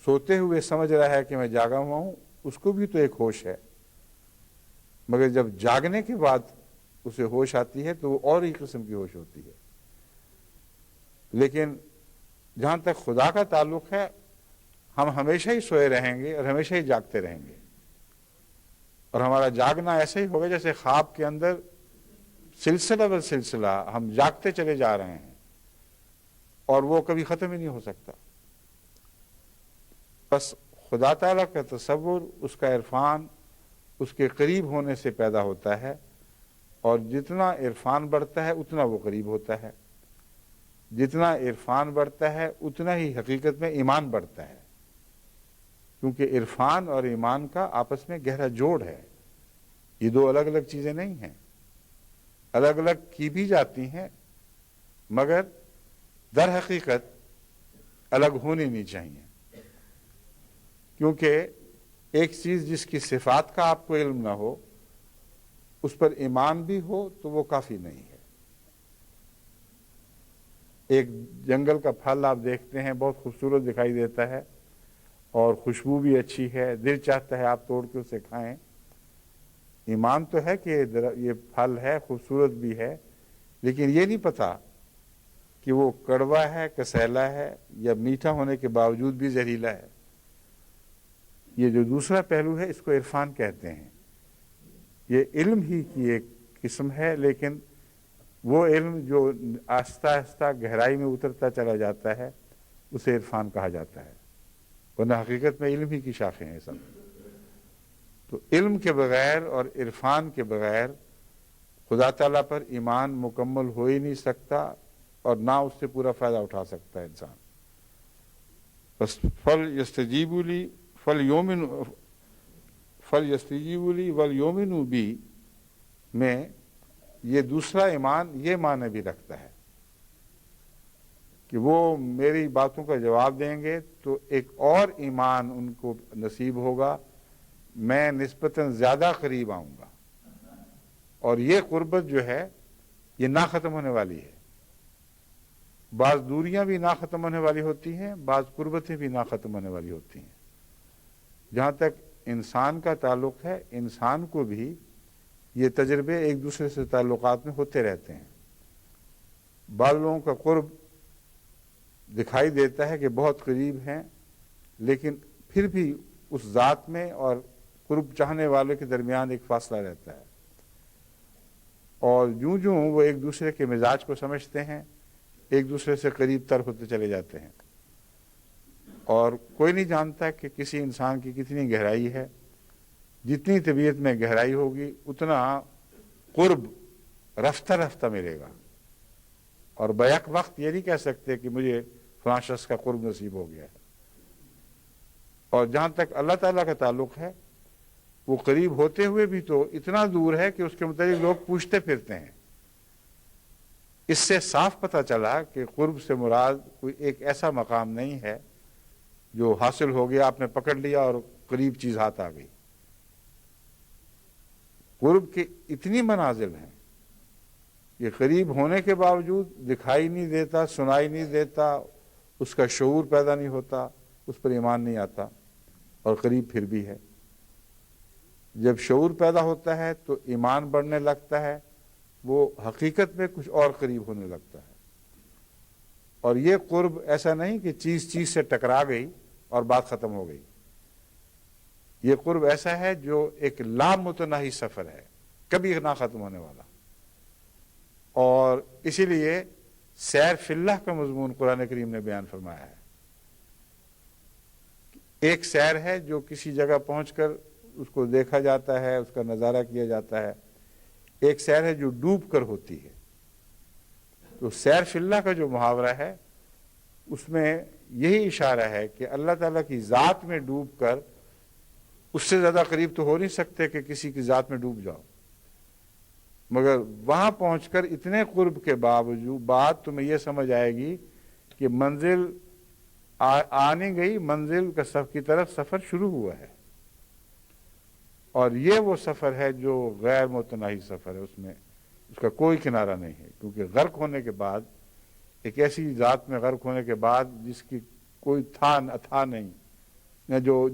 سوتے ہوئے سمجھ رہا ہے کہ میں جاگا ہوا ہوں، اس کو بھی تو ایک ہوش ہے، مگر جب جاگنے کے بعد اسے ہوش آتی ہے تو وہ اور ہی قسم کی ہوش ہوتی ہے۔ لیکن جہاں تک خدا کا تعلق ہے، ہم ہمیشہ ہی سوئے رہیں گے اور ہمیشہ ہی جاگتے رہیں گے۔ اور ہمارا جاگنا ایسے ہی ہوگا جیسے خواب کے اندر سلسلہ بر سلسلہ ہم جاگتے چلے جا رہے ہیں اور وہ کبھی ختم ہی نہیں ہو سکتا۔ بس خدا تعالیٰ کا تصور، اس کا عرفان اس کے قریب ہونے سے پیدا ہوتا ہے، اور جتنا عرفان بڑھتا ہے اتنا وہ قریب ہوتا ہے، جتنا عرفان بڑھتا ہے اتنا ہی حقیقت میں ایمان بڑھتا ہے، کیونکہ عرفان اور ایمان کا آپس میں گہرا جوڑ ہے۔ یہ دو الگ الگ چیزیں نہیں ہیں، الگ الگ کی بھی جاتی ہیں مگر در حقیقت الگ ہونی نہیں چاہیے، کیونکہ ایک چیز جس کی صفات کا آپ کو علم نہ ہو، اس پر ایمان بھی ہو تو وہ کافی نہیں ہے۔ ایک جنگل کا پھل آپ دیکھتے ہیں، بہت خوبصورت دکھائی دیتا ہے اور خوشبو بھی اچھی ہے، دل چاہتا ہے آپ توڑ کے اسے کھائیں۔ ایمان تو ہے کہ یہ پھل ہے، خوبصورت بھی ہے، لیکن یہ نہیں پتا کہ وہ کڑوا ہے، کسیلا ہے، یا میٹھا ہونے کے باوجود بھی زہریلا ہے۔ یہ جو دوسرا پہلو ہے اس کو عرفان کہتے ہیں۔ یہ علم ہی کی ایک قسم ہے، لیکن وہ علم جو آہستہ آہستہ گہرائی میں اترتا چلا جاتا ہے اسے عرفان کہا جاتا ہے، ورنہ حقیقت میں علم ہی کی شاخیں ہیں سب۔ تو علم کے بغیر اور عرفان کے بغیر خدا تعالیٰ پر ایمان مکمل ہو ہی نہیں سکتا، اور نہ اس سے پورا فائدہ اٹھا سکتا ہے انسان۔ بس فَلْيَسْتَجِيبُوا لِي وَلْيُؤْمِنُوا بِي میں یہ دوسرا ایمان یہ معنی بھی رکھتا ہے کہ وہ میری باتوں کا جواب دیں گے تو ایک اور ایمان ان کو نصیب ہوگا، میں نسبتاً زیادہ قریب آؤں گا، اور یہ قربت جو ہے یہ نہ ختم ہونے والی ہے۔ بعض دوریاں بھی نہ ختم ہونے والی ہوتی ہیں، بعض قربتیں بھی نہ ختم ہونے والی ہوتی ہیں۔ جہاں تک انسان کا تعلق ہے، انسان کو بھی یہ تجربے ایک دوسرے سے تعلقات میں ہوتے رہتے ہیں۔ بعض لوگوں کا قرب دکھائی دیتا ہے کہ بہت قریب ہیں، لیکن پھر بھی اس ذات میں اور قرب چاہنے والوں کے درمیان ایک فاصلہ رہتا ہے، اور جوں جوں وہ ایک دوسرے کے مزاج کو سمجھتے ہیں ایک دوسرے سے قریب تر ہوتے چلے جاتے ہیں، اور کوئی نہیں جانتا کہ کسی انسان کی کتنی گہرائی ہے۔ جتنی طبیعت میں گہرائی ہوگی اتنا قرب رفتہ رفتہ ملے گا، اور بیک وقت یہ نہیں کہہ سکتے کہ مجھے فلاں شخص کا قرب نصیب ہو گیا ہے۔ اور جہاں تک اللہ تعالیٰ کا تعلق ہے، وہ قریب ہوتے ہوئے بھی تو اتنا دور ہے کہ اس کے متعلق لوگ پوچھتے پھرتے ہیں۔ اس سے صاف پتہ چلا کہ قرب سے مراد کوئی ایک ایسا مقام نہیں ہے جو حاصل ہو گیا، آپ نے پکڑ لیا اور قریب چیز ہاتھ آ گئی۔ قرب کے اتنی منازل ہیں، یہ قریب ہونے کے باوجود دکھائی نہیں دیتا، سنائی نہیں دیتا، اس کا شعور پیدا نہیں ہوتا، اس پر ایمان نہیں آتا، اور قریب پھر بھی ہے۔ جب شعور پیدا ہوتا ہے تو ایمان بڑھنے لگتا ہے، وہ حقیقت میں کچھ اور قریب ہونے لگتا ہے۔ اور یہ قرب ایسا نہیں کہ چیز چیز سے ٹکرا گئی اور بات ختم ہو گئی۔ یہ قرب ایسا ہے جو ایک لامتناہی سفر ہے، کبھی نہ ختم ہونے والا۔ اور اسی لیے سیر فی اللہ کا مضمون قرآن کریم نے بیان فرمایا ہے۔ ایک سیر ہے جو کسی جگہ پہنچ کر اس کو دیکھا جاتا ہے، اس کا نظارہ کیا جاتا ہے، ایک سیر ہے جو ڈوب کر ہوتی ہے۔ تو سیر فی اللہ کا جو محاورہ ہے اس میں یہی اشارہ ہے کہ اللہ تعالیٰ کی ذات میں ڈوب کر اس سے زیادہ قریب تو ہو نہیں سکتے کہ کسی کی ذات میں ڈوب جاؤ، مگر وہاں پہنچ کر اتنے قرب کے باوجود بات تمہیں یہ سمجھ آئے گی کہ منزل آنے گئی، منزل کی طرف سفر شروع ہوا ہے۔ اور یہ وہ سفر ہے جو غیر متناہی سفر ہے، اس کا کوئی کنارہ نہیں ہے، کیونکہ غرق ہونے کے بعد، ایک ایسی ذات میں غرق ہونے کے بعد جس کی کوئی تھا نہیں،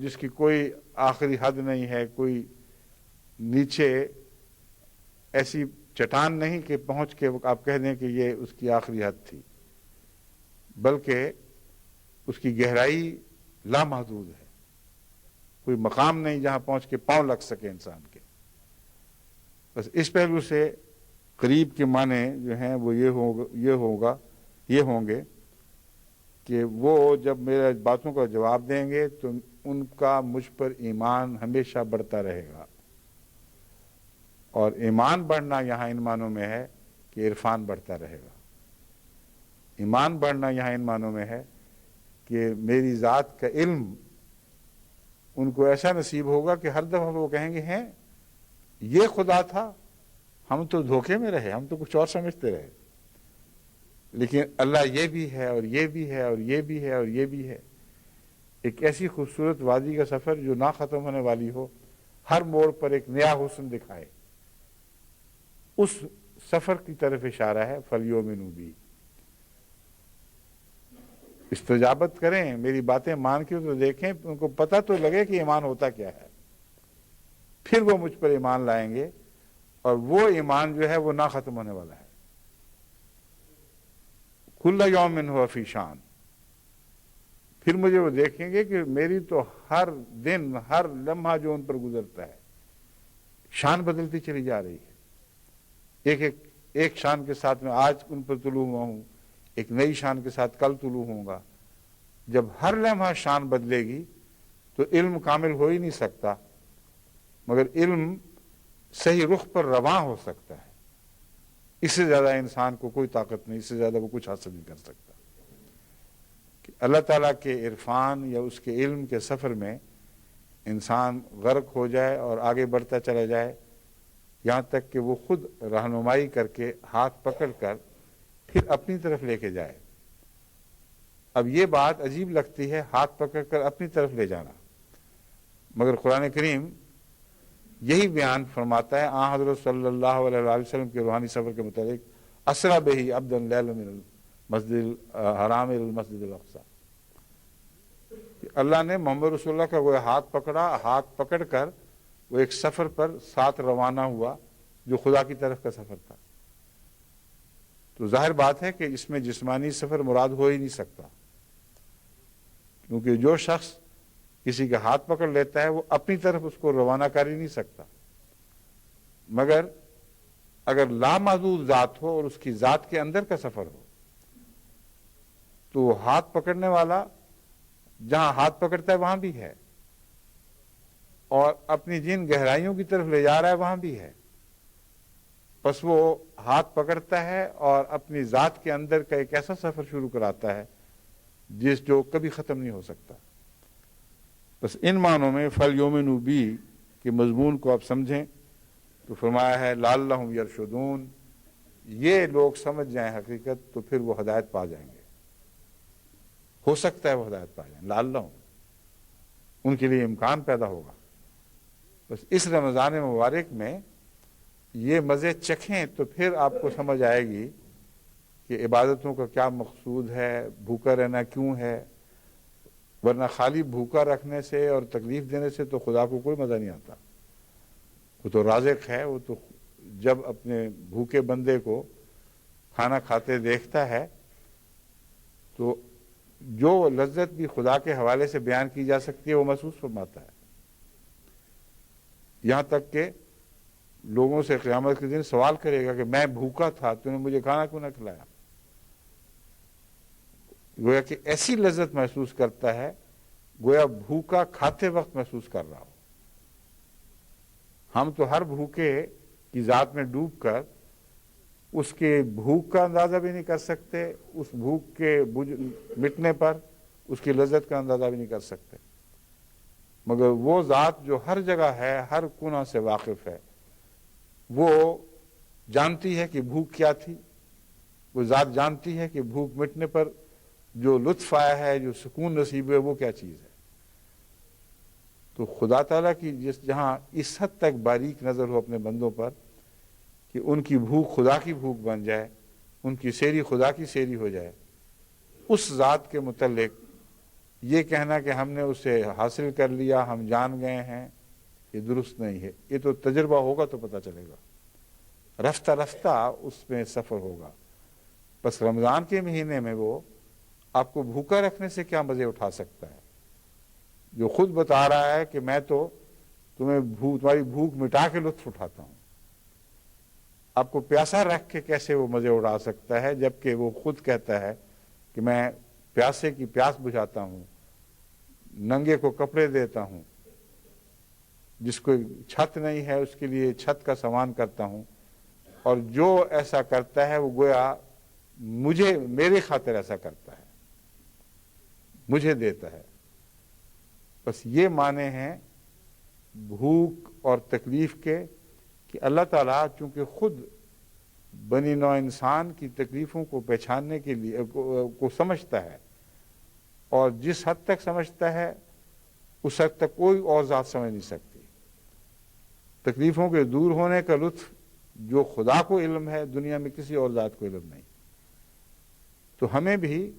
جس کی کوئی آخری حد نہیں ہے، کوئی نیچے ایسی چٹان نہیں کہ پہنچ کے آپ کہہ دیں کہ یہ اس کی آخری حد تھی، بلکہ اس کی گہرائی لامحدود ہے۔ کوئی مقام نہیں جہاں پہنچ کے پاؤں لگ سکے انسان کے۔ بس اس پہلو سے قریب کے معنی جو ہیں وہ یہ ہوں گے کہ وہ جب میرے باتوں کا جواب دیں گے تو ان کا مجھ پر ایمان ہمیشہ بڑھتا رہے گا. اور ایمان بڑھنا یہاں ان معنوں میں ہے کہ عرفان بڑھتا رہے گا. ایمان بڑھنا یہاں ان معنوں میں ہے کہ میری ذات کا علم ان کو ایسا نصیب ہوگا کہ ہر دفعہ وہ کہیں گے ہیں یہ خدا تھا، ہم تو دھوکے میں رہے، ہم تو کچھ اور سمجھتے رہے، لیکن اللہ یہ بھی ہے اور یہ بھی ہے اور یہ بھی ہے اور یہ بھی ہے. ایک ایسی خوبصورت وادی کا سفر جو نہ ختم ہونے والی ہو، ہر موڑ پر ایک نیا حسن دکھائے، اس سفر کی طرف اشارہ ہے. فَلْيُؤْمِنُوا بِي، استجابت کریں، میری باتیں مان کے تو دیکھیں، ان کو پتہ تو لگے کہ ایمان ہوتا کیا ہے، پھر وہ مجھ پر ایمان لائیں گے، اور وہ ایمان جو ہے وہ نہ ختم ہونے والا ہے. كُلَّ يَوْمٍ هُوَ فِي شَأْنٍ، پھر مجھے وہ دیکھیں گے کہ میری تو ہر دن ہر لمحہ جو ان پر گزرتا ہے شان بدلتی چلی جا رہی ہے. ایک شان کے ساتھ میں آج ان پر طلوع ہوا ہوں، ایک نئی شان کے ساتھ کل طلوع ہوں گا. جب ہر لمحہ شان بدلے گی تو علم کامل ہو ہی نہیں سکتا، مگر علم صحیح رخ پر رواں ہو سکتا ہے. اس سے زیادہ انسان کو کوئی طاقت نہیں، اس سے زیادہ وہ کچھ حاصل نہیں کر سکتا. کہ اللہ تعالیٰ کے عرفان یا اس کے علم کے سفر میں انسان غرق ہو جائے اور آگے بڑھتا چلا جائے، یہاں تک کہ وہ خود رہنمائی کر کے ہاتھ پکڑ کر پھر اپنی طرف لے کے جائے. اب یہ بات عجیب لگتی ہے، ہاتھ پکڑ کر اپنی طرف لے جانا، مگر قرآن کریم یہی بیان فرماتا ہے آن حضرت صلی اللہ علیہ وسلم کے روحانی سفر کے متعلق، اسرا بہ عبدا لیلا من المسجد الحرام الى المسجد الاقصی. اللہ نے محمد رسول اللہ کا وہ ہاتھ پکڑا، ہاتھ پکڑ کر وہ ایک سفر پر ساتھ روانہ ہوا جو خدا کی طرف کا سفر تھا. تو ظاہر بات ہے کہ اس میں جسمانی سفر مراد ہو ہی نہیں سکتا، کیونکہ جو شخص کسی کا ہاتھ پکڑ لیتا ہے وہ اپنی طرف اس کو روانہ کر ہی نہیں سکتا. مگر اگر لامحدود ذات ہو اور اس کی ذات کے اندر کا سفر ہو تو ہاتھ پکڑنے والا جہاں ہاتھ پکڑتا ہے وہاں بھی ہے، اور اپنی جن گہرائیوں کی طرف لے جا رہا ہے وہاں بھی ہے. بس وہ ہاتھ پکڑتا ہے اور اپنی ذات کے اندر کا ایک ایسا سفر شروع کراتا ہے جو کبھی ختم نہیں ہو سکتا. بس ان معنوں میں فَلْيُؤْمِنُوا بِي کے مضمون کو آپ سمجھیں تو فرمایا ہے لَعَلَّهُمْ يَرْشُدُونَ، یہ لوگ سمجھ جائیں حقیقت تو پھر وہ ہدایت پا جائیں گے. ہو سکتا ہے وہ ہدایت پا جائیں، لَعَلَّهُمْ، ان کے لیے امکان پیدا ہوگا. بس اس رمضان مبارک میں یہ مزے چکھیں تو پھر آپ کو سمجھ آئے گی کہ عبادتوں کا کیا مقصود ہے، بھوکا رہنا کیوں ہے. ورنہ خالی بھوکا رکھنے سے اور تکلیف دینے سے تو خدا کو کوئی مزہ نہیں آتا. وہ تو رازق ہے، وہ تو جب اپنے بھوکے بندے کو کھانا کھاتے دیکھتا ہے تو جو لذت بھی خدا کے حوالے سے بیان کی جا سکتی ہے وہ محسوس فرماتا ہے. یہاں تک کہ لوگوں سے قیامت کے دن سوال کرے گا کہ میں بھوکا تھا، تو نے مجھے کھانا کیوں نہ کھلایا. گویا کہ ایسی لذت محسوس کرتا ہے گویا بھوکا کھاتے وقت محسوس کر رہا ہو. ہم تو ہر بھوکے کی ذات میں ڈوب کر اس کے بھوک کا اندازہ بھی نہیں کر سکتے، اس بھوک کے مٹنے پر اس کی لذت کا اندازہ بھی نہیں کر سکتے. مگر وہ ذات جو ہر جگہ ہے، ہر کونا سے واقف ہے، وہ جانتی ہے کہ بھوک کیا تھی. وہ ذات جانتی ہے کہ بھوک مٹنے پر جو لطف آیا ہے، جو سکون نصیب ہے، وہ کیا چیز ہے. تو خدا تعالیٰ کی جہاں اس حد تک باریک نظر ہو اپنے بندوں پر کہ ان کی بھوک خدا کی بھوک بن جائے، ان کی سیری خدا کی سیری ہو جائے، اس ذات کے متعلق یہ کہنا کہ ہم نے اسے حاصل کر لیا، ہم جان گئے ہیں، یہ درست نہیں ہے. یہ تو تجربہ ہوگا تو پتہ چلے گا، رفتہ رفتہ اس میں سفر ہوگا. بس رمضان کے مہینے میں وہ آپ کو بھوکا رکھنے سے کیا مزے اٹھا سکتا ہے، جو خود بتا رہا ہے کہ میں تو تمہاری بھوک مٹا کے لطف اٹھاتا ہوں. آپ کو پیاسا رکھ کے کیسے وہ مزے اڑا سکتا ہے، جبکہ وہ خود کہتا ہے کہ میں پیاسے کی پیاس بجھاتا ہوں، ننگے کو کپڑے دیتا ہوں، جس کو چھت نہیں ہے اس کے لیے چھت کا سامان کرتا ہوں، اور جو ایسا کرتا ہے وہ گویا میری خاطر ایسا کرتا ہے، مجھے دیتا ہے۔ بس یہ معنی ہیں بھوک اور تکلیف کے کہ اللہ تعالیٰ چونکہ خود بنی نوع انسان کی تکلیفوں کو پہچاننے کے لیے کو سمجھتا ہے، اور جس حد تک سمجھتا ہے اس حد تک کوئی اور ذات سمجھ نہیں سکتی۔ تکلیفوں کے دور ہونے کا لطف جو خدا کو علم ہے، دنیا میں کسی اور ذات کو علم نہیں۔ تو ہمیں بھی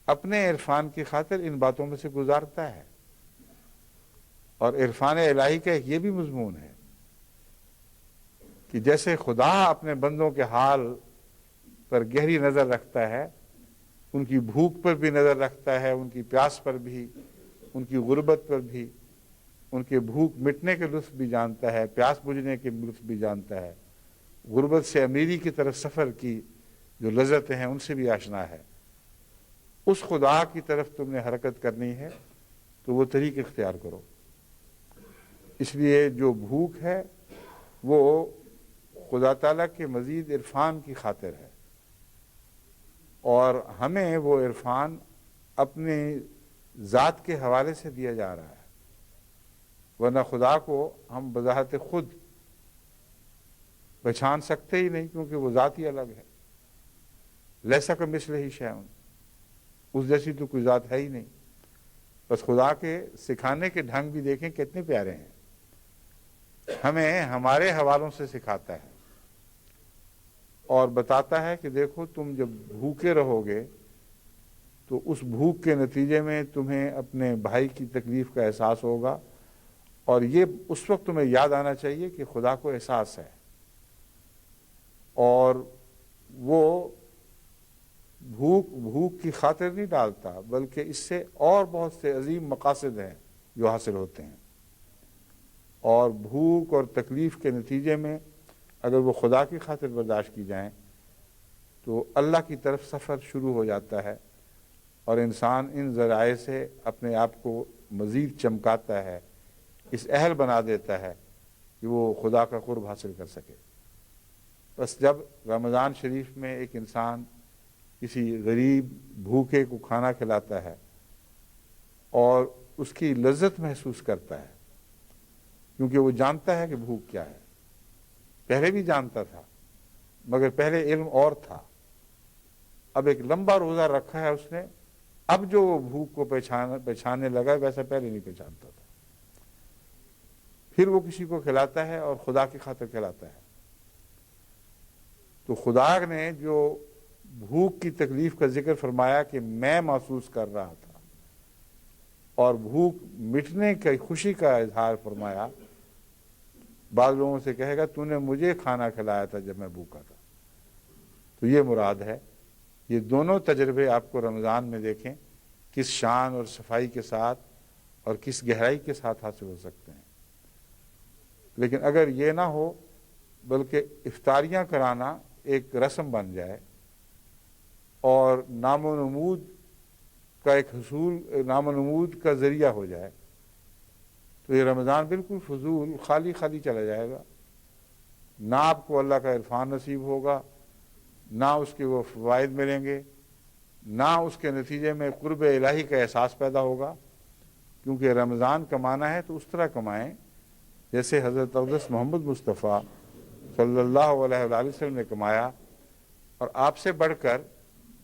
اپنے عرفان کی خاطر ان باتوں میں سے گزارتا ہے، اور عرفان الہی کا ایک یہ بھی مضمون ہے کہ جیسے خدا اپنے بندوں کے حال پر گہری نظر رکھتا ہے، ان کی بھوک پر بھی نظر رکھتا ہے، ان کی پیاس پر بھی، ان کی غربت پر بھی، ان کے بھوک مٹنے کے لطف بھی جانتا ہے، پیاس بجھنے کے لطف بھی جانتا ہے، غربت سے امیری کی طرف سفر کی جو لذتیں ہیں ان سے بھی آشنا ہے۔ اس خدا کی طرف تم نے حرکت کرنی ہے تو وہ طریق اختیار کرو۔ اس لیے جو بھوک ہے وہ خدا تعالیٰ کے مزید عرفان کی خاطر ہے، اور ہمیں وہ عرفان اپنی ذات کے حوالے سے دیا جا رہا ہے، ورنہ خدا کو ہم بذات خود پہچان سکتے ہی نہیں، کیونکہ وہ ذات ہی الگ ہے۔ لیسا کمثلہ شیء، اس جیسی تو کوئی ذات ہے ہی نہیں۔ بس خدا کے سکھانے کے ڈھنگ بھی دیکھیں کتنے پیارے ہیں، ہمیں ہمارے حوالوں سے سکھاتا ہے اور بتاتا ہے کہ دیکھو تم جب بھوکے رہو گے تو اس بھوک کے نتیجے میں تمہیں اپنے بھائی کی تکلیف کا احساس ہوگا، اور یہ اس وقت تمہیں یاد آنا چاہیے کہ خدا کو احساس ہے، اور وہ بھوک کی خاطر نہیں ڈالتا، بلکہ اس سے اور بہت سے عظیم مقاصد ہیں جو حاصل ہوتے ہیں۔ اور بھوک اور تکلیف کے نتیجے میں اگر وہ خدا کی خاطر برداشت کی جائیں تو اللہ کی طرف سفر شروع ہو جاتا ہے، اور انسان ان ذرائع سے اپنے آپ کو مزید چمکاتا ہے، اس اہل بنا دیتا ہے کہ وہ خدا کا قرب حاصل کر سکے۔ بس جب رمضان شریف میں ایک انسان کسی غریب بھوکے کو کھانا کھلاتا ہے اور اس کی لذت محسوس کرتا ہے، کیونکہ وہ جانتا ہے کہ بھوک کیا ہے، پہلے بھی جانتا تھا مگر پہلے علم اور تھا، اب ایک لمبا روزہ رکھا ہے اس نے، اب جو وہ بھوک کو پہچاننے لگا ویسا پہلے نہیں پہچانتا تھا، پھر وہ کسی کو کھلاتا ہے اور خدا کی خاطر کھلاتا ہے۔ تو خدا نے جو بھوک کی تکلیف کا ذکر فرمایا کہ میں محسوس کر رہا تھا، اور بھوک مٹنے کی خوشی کا اظہار فرمایا، بعض لوگوں سے کہے گا تو نے مجھے کھانا کھلایا تھا جب میں بھوکا تھا، تو یہ مراد ہے۔ یہ دونوں تجربے آپ کو رمضان میں دیکھیں کس شان اور صفائی کے ساتھ اور کس گہرائی کے ساتھ حاصل ہو سکتے ہیں۔ لیکن اگر یہ نہ ہو بلکہ افطاریاں کرانا ایک رسم بن جائے اور نام و نمود کا ذریعہ ہو جائے تو یہ رمضان بالکل فضول خالی چلا جائے گا، نہ آپ کو اللہ کا عرفان نصیب ہوگا، نہ اس کے وہ فوائد ملیں گے، نہ اس کے نتیجے میں قرب الہی کا احساس پیدا ہوگا، کیونکہ رمضان کمانا ہے تو اس طرح کمائیں جیسے حضرت اقدس محمد مصطفیٰ صلی اللہ علیہ وآلہ وسلم نے کمایا، اور آپ سے بڑھ کر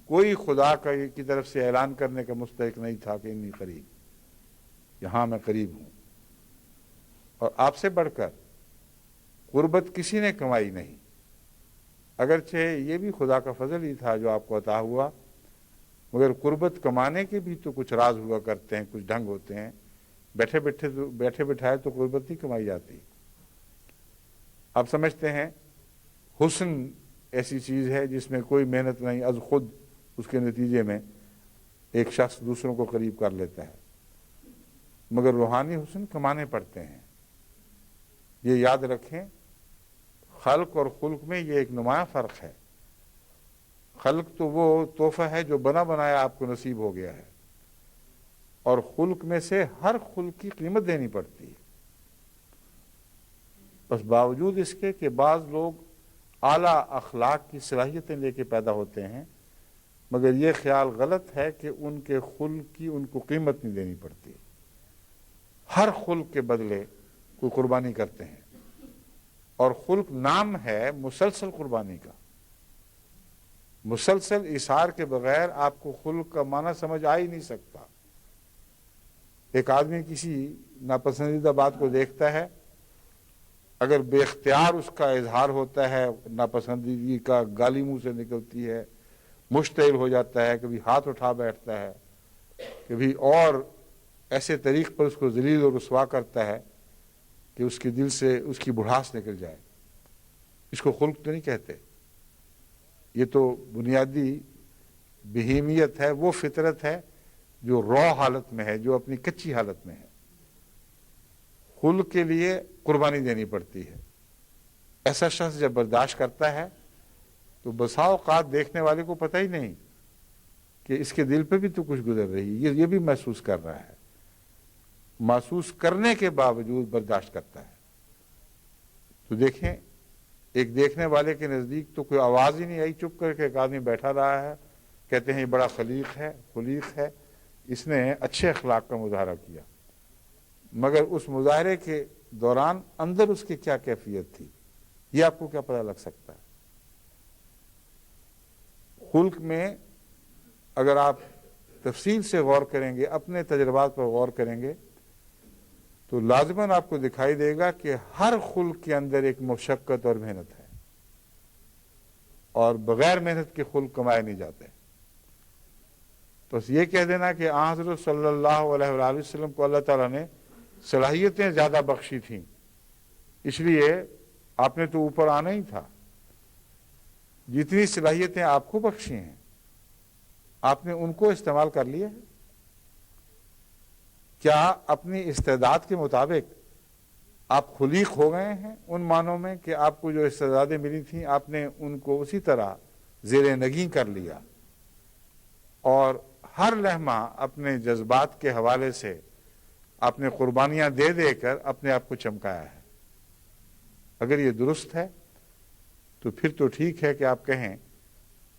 کوئی خدا کی طرف سے اعلان کرنے کا مستحق نہیں تھا کہ انی قریب، یہاں میں قریب ہوں، اور آپ سے بڑھ کر قربت کسی نے کمائی نہیں، اگرچہ یہ بھی خدا کا فضل ہی تھا جو آپ کو عطا ہوا، مگر قربت کمانے کے بھی تو کچھ راز ہوا کرتے ہیں، کچھ ڈھنگ ہوتے ہیں، بیٹھے بٹھائے تو قربت نہیں کمائی جاتی۔ آپ سمجھتے ہیں حسن ایسی چیز ہے جس میں کوئی محنت نہیں، از خود اس کے نتیجے میں ایک شخص دوسروں کو قریب کر لیتا ہے، مگر روحانی حسن کمانے پڑتے ہیں۔ یہ یاد رکھیں، خلق اور خلق میں یہ ایک نمایاں فرق ہے۔ خلق تو وہ تحفہ ہے جو بنا بنایا آپ کو نصیب ہو گیا ہے، اور خلق میں سے ہر خلق کی قیمت دینی پڑتی ہے۔ بس باوجود اس کے کہ بعض لوگ اعلیٰ اخلاق کی صلاحیتیں لے کے پیدا ہوتے ہیں، مگر یہ خیال غلط ہے کہ ان کے خلق کی ان کو قیمت نہیں دینی پڑتی۔ ہر خلق کے بدلے کوئی قربانی کرتے ہیں، اور خلق نام ہے مسلسل قربانی کا۔ مسلسل ایثار کے بغیر آپ کو خلق کا معنی سمجھ آ ہی نہیں سکتا۔ ایک آدمی کسی ناپسندیدہ بات کو دیکھتا ہے، اگر بے اختیار اس کا اظہار ہوتا ہے ناپسندیدگی کا، گالی منہ سے نکلتی ہے، مشتعل ہو جاتا ہے، کبھی ہاتھ اٹھا بیٹھتا ہے، کبھی اور ایسے طریق پر اس کو ذلیل اور رسوا کرتا ہے کہ اس کے دل سے اس کی بڑھاس نکل جائے، اس کو خلق تو نہیں کہتے۔ یہ تو بنیادی بہیمیت ہے، وہ فطرت ہے جو رو حالت میں ہے، جو اپنی کچی حالت میں ہے۔ خلق کے لیے قربانی دینی پڑتی ہے۔ ایسا شخص جب برداشت کرتا ہے تو بسا اوقات دیکھنے والے کو پتہ ہی نہیں کہ اس کے دل پہ بھی تو کچھ گزر رہی ہے، یہ بھی محسوس کر رہا ہے، محسوس کرنے کے باوجود برداشت کرتا ہے۔ تو دیکھیں، ایک دیکھنے والے کے نزدیک تو کوئی آواز ہی نہیں آئی، چپ کر کے ایک آدمی بیٹھا رہا ہے، کہتے ہیں یہ بڑا خلیق ہے، اس نے اچھے اخلاق کا مظاہرہ کیا، مگر اس مظاہرے کے دوران اندر اس کی کیا کیفیت تھی یہ آپ کو کیا پتہ لگ سکتا ہے؟ خلق میں اگر آپ تفصیل سے غور کریں گے، اپنے تجربات پر غور کریں گے، تو لازماً آپ کو دکھائی دے گا کہ ہر خلق کے اندر ایک مشقت اور محنت ہے، اور بغیر محنت کے خلق کمائے نہیں جاتے۔ بس یہ کہہ دینا کہ حضرت صلی اللہ علیہ وآلہ وسلم کو اللہ تعالیٰ نے صلاحیتیں زیادہ بخشی تھیں، اس لیے آپ نے تو اوپر آنا ہی تھا۔ جتنی صلاحیتیں آپ کو بخشی ہیں، آپ نے ان کو استعمال کر لیا ہے؟ کیا اپنی استعداد کے مطابق آپ خلیق ہو گئے ہیں ان معنوں میں کہ آپ کو جو استعدادیں ملی تھیں آپ نے ان کو اسی طرح زیر نگیں کر لیا، اور ہر لمحہ اپنے جذبات کے حوالے سے آپ نے قربانیاں دے دے کر اپنے آپ کو چمکایا ہے؟ اگر یہ درست ہے تو پھر تو ٹھیک ہے کہ آپ کہیں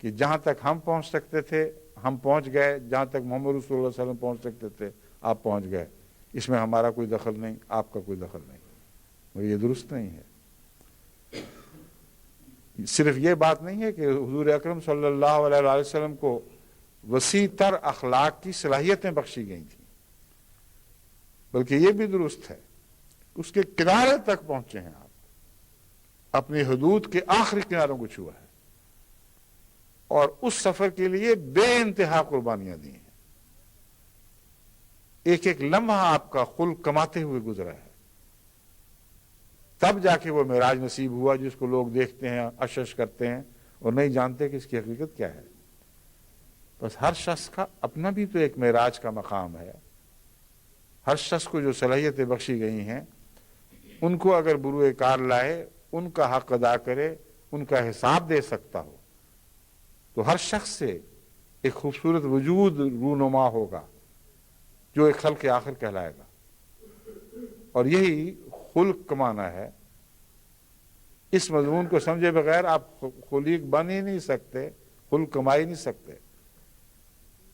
کہ جہاں تک ہم پہنچ سکتے تھے ہم پہنچ گئے، جہاں تک محمد رسول اللہ صلی اللہ علیہ وسلم پہنچ سکتے تھے آپ پہنچ گئے، اس میں ہمارا کوئی دخل نہیں، آپ کا کوئی دخل نہیں۔ مگر یہ درست نہیں ہے۔ صرف یہ بات نہیں ہے کہ حضور اکرم صلی اللہ علیہ وآلہ وسلم کو وسیع تر اخلاق کی صلاحیتیں بخشی گئی تھیں، بلکہ یہ بھی درست ہے اس کے کنارے تک پہنچے ہیں آپ، اپنی حدود کے آخری کناروں کو چھوا ہے، اور اس سفر کے لیے بے انتہا قربانیاں دی ہیں۔ ایک ایک لمحہ آپ کا خلق کماتے ہوئے گزرا ہے، تب جا کے وہ معراج نصیب ہوا جس کو لوگ دیکھتے ہیں، اشش کرتے ہیں اور نہیں جانتے کہ اس کی حقیقت کیا ہے۔ بس ہر شخص کا اپنا بھی تو ایک معراج کا مقام ہے۔ ہر شخص کو جو صلاحیتیں بخشی گئی ہیں ان کو اگر بروئے کار لائے، ان کا حق ادا کرے، ان کا حساب دے سکتا ہو، تو ہر شخص سے ایک خوبصورت وجود رونما ہوگا جو ایک خلق آخر کہلائے گا، اور یہی خلق کمانا ہے۔ اس مضمون کو سمجھے بغیر آپ خلیق بن ہی نہیں سکتے، خلق کما ہی نہیں سکتے۔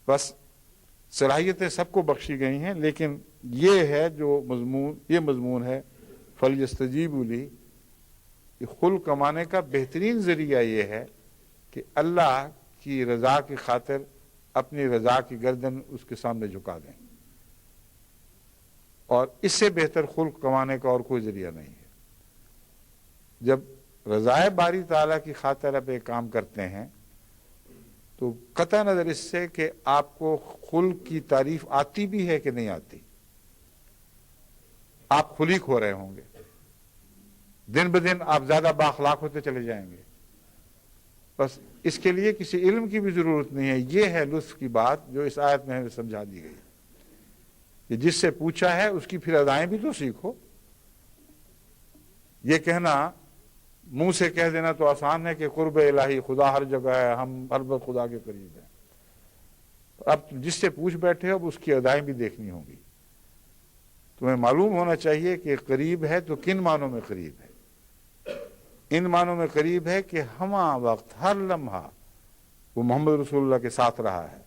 بس صلاحیتیں سب کو بخشی گئی ہیں، لیکن یہ ہے جو مضمون ہے فَلْيَسْتَجِيبُوا لِي، کہ خلق کمانے کا بہترین ذریعہ یہ ہے کہ اللہ کی رضا کی خاطر اپنی رضا کی گردن اس کے سامنے جھکا دیں، اور اس سے بہتر خلق کمانے کا اور کوئی ذریعہ نہیں ہے۔ جب رضائے باری تعالیٰ کی خاطر آپ ایک کام کرتے ہیں تو قطع نظر اس سے کہ آپ کو خلق کی تعریف آتی بھی ہے کہ نہیں آتی، آپ خلیق ہو رہے ہوں گے، دن بدن آپ زیادہ بااخلاق ہوتے چلے جائیں گے۔ بس اس کے لیے کسی علم کی بھی ضرورت نہیں ہے۔ یہ ہے لطف کی بات جو اس آیت میں ہمیں سمجھا دی گئی کہ جس سے پوچھا ہے اس کی پھر ادائیں بھی تو سیکھو۔ یہ کہنا منہ سے کہہ دینا تو آسان ہے کہ قرب الہی، خدا ہر جگہ ہے، ہم ہر وقت خدا کے قریب ہیں۔ اب جس سے پوچھ بیٹھے اب اس کی ادائیں بھی دیکھنی ہوں گی۔ تمہیں معلوم ہونا چاہیے کہ قریب ہے تو کن معنوں میں قریب ہے۔ ان معنوں میں قریب ہے کہ ہمہ وقت ہر لمحہ وہ محمد رسول اللہ کے ساتھ رہا ہے،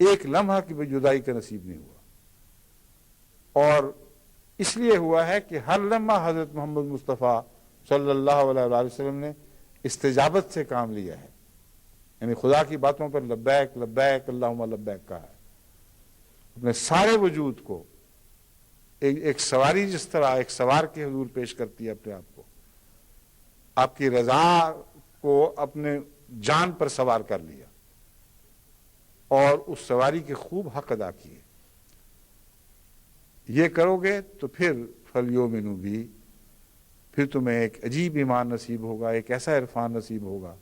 ایک لمحہ کی بھی جدائی کا نصیب نہیں ہوا، اور اس لیے ہوا ہے کہ ہر لمحہ حضرت محمد مصطفیٰ صلی اللہ علیہ وآلہ وسلم نے استجابت سے کام لیا ہے، یعنی خدا کی باتوں پر لبیک لبیک اللہم لبیک کہا ہے۔ اپنے سارے وجود کو ایک سواری جس طرح ایک سوار کے حضور پیش کرتی ہے اپنے آپ کو، آپ کی رضا کو اپنے جان پر سوار کر لیا اور اس سواری کے خوب حق ادا کیے۔ یہ کرو گے تو پھر فَلْيُؤْمِنُوا بِي، پھر تمہیں ایک عجیب ایمان نصیب ہوگا، ایک ایسا عرفان نصیب ہوگا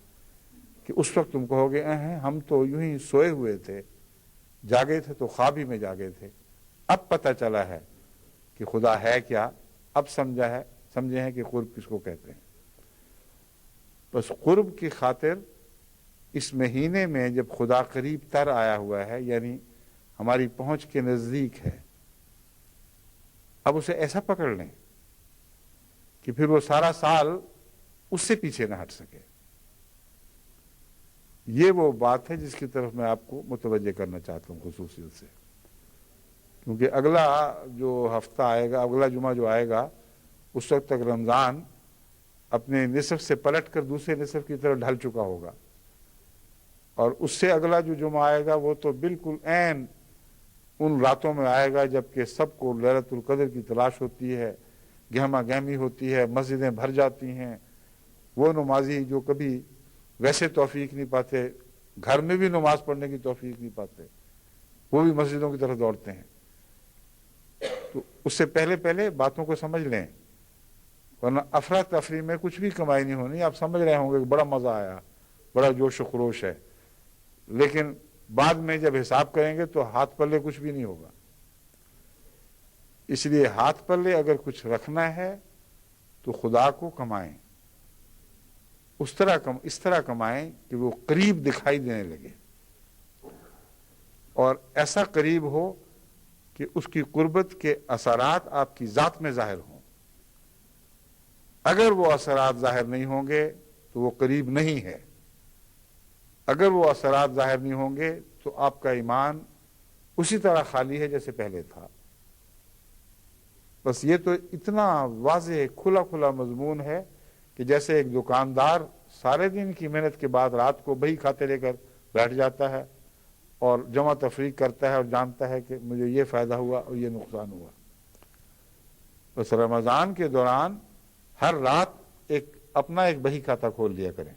کہ اس وقت تم کہو گے ہم تو یوں ہی سوئے ہوئے تھے، جاگے تھے تو خواب ہی میں جاگے تھے، اب پتہ چلا ہے کہ خدا ہے کیا، اب سمجھے ہیں کہ قرب کس کو کہتے ہیں۔ بس قرب کی خاطر اس مہینے میں جب خدا قریب تر آیا ہوا ہے، یعنی ہماری پہنچ کے نزدیک ہے، اب اسے ایسا پکڑ لیں کہ پھر وہ سارا سال اس سے پیچھے نہ ہٹ سکے۔ یہ وہ بات ہے جس کی طرف میں آپ کو متوجہ کرنا چاہتا ہوں خصوصیت سے، کیونکہ اگلا جو ہفتہ آئے گا، اگلا جمعہ جو آئے گا، اس وقت تک رمضان اپنے نصف سے پلٹ کر دوسرے نصف کی طرف ڈھل چکا ہوگا، اور اس سے اگلا جو جمعہ آئے گا وہ تو بالکل عین ان راتوں میں آئے گا جب کہ سب کو لیلۃ القدر کی تلاش ہوتی ہے، گہما گہمی ہوتی ہے، مسجدیں بھر جاتی ہیں، وہ نمازی جو کبھی ویسے توفیق نہیں پاتے، گھر میں بھی نماز پڑھنے کی توفیق نہیں پاتے، وہ بھی مسجدوں کی طرف دوڑتے ہیں۔ تو اس سے پہلے باتوں کو سمجھ لیں، ورنہ افراتفری میں کچھ بھی کمائی نہیں ہونی۔ آپ سمجھ رہے ہوں گے کہ بڑا مزہ آیا، بڑا جوش و خروش ہے، لیکن بعد میں جب حساب کریں گے تو ہاتھ پلے کچھ بھی نہیں ہوگا۔ اس لیے ہاتھ پلے اگر کچھ رکھنا ہے تو خدا کو کمائیں، اس طرح کمائیں کہ وہ قریب دکھائی دینے لگے، اور ایسا قریب ہو کہ اس کی قربت کے اثرات آپ کی ذات میں ظاہر ہوں۔ اگر وہ اثرات ظاہر نہیں ہوں گے تو وہ قریب نہیں ہے، اگر وہ اثرات ظاہر نہیں ہوں گے تو آپ کا ایمان اسی طرح خالی ہے جیسے پہلے تھا۔ بس یہ تو اتنا واضح کھلا مضمون ہے کہ جیسے ایک دکاندار سارے دن کی محنت کے بعد رات کو بہی کھاتے لے کر بیٹھ جاتا ہے اور جمع تفریق کرتا ہے اور جانتا ہے کہ مجھے یہ فائدہ ہوا اور یہ نقصان ہوا۔ بس رمضان کے دوران ہر رات اپنا ایک بہی کھاتا کھول لیا کریں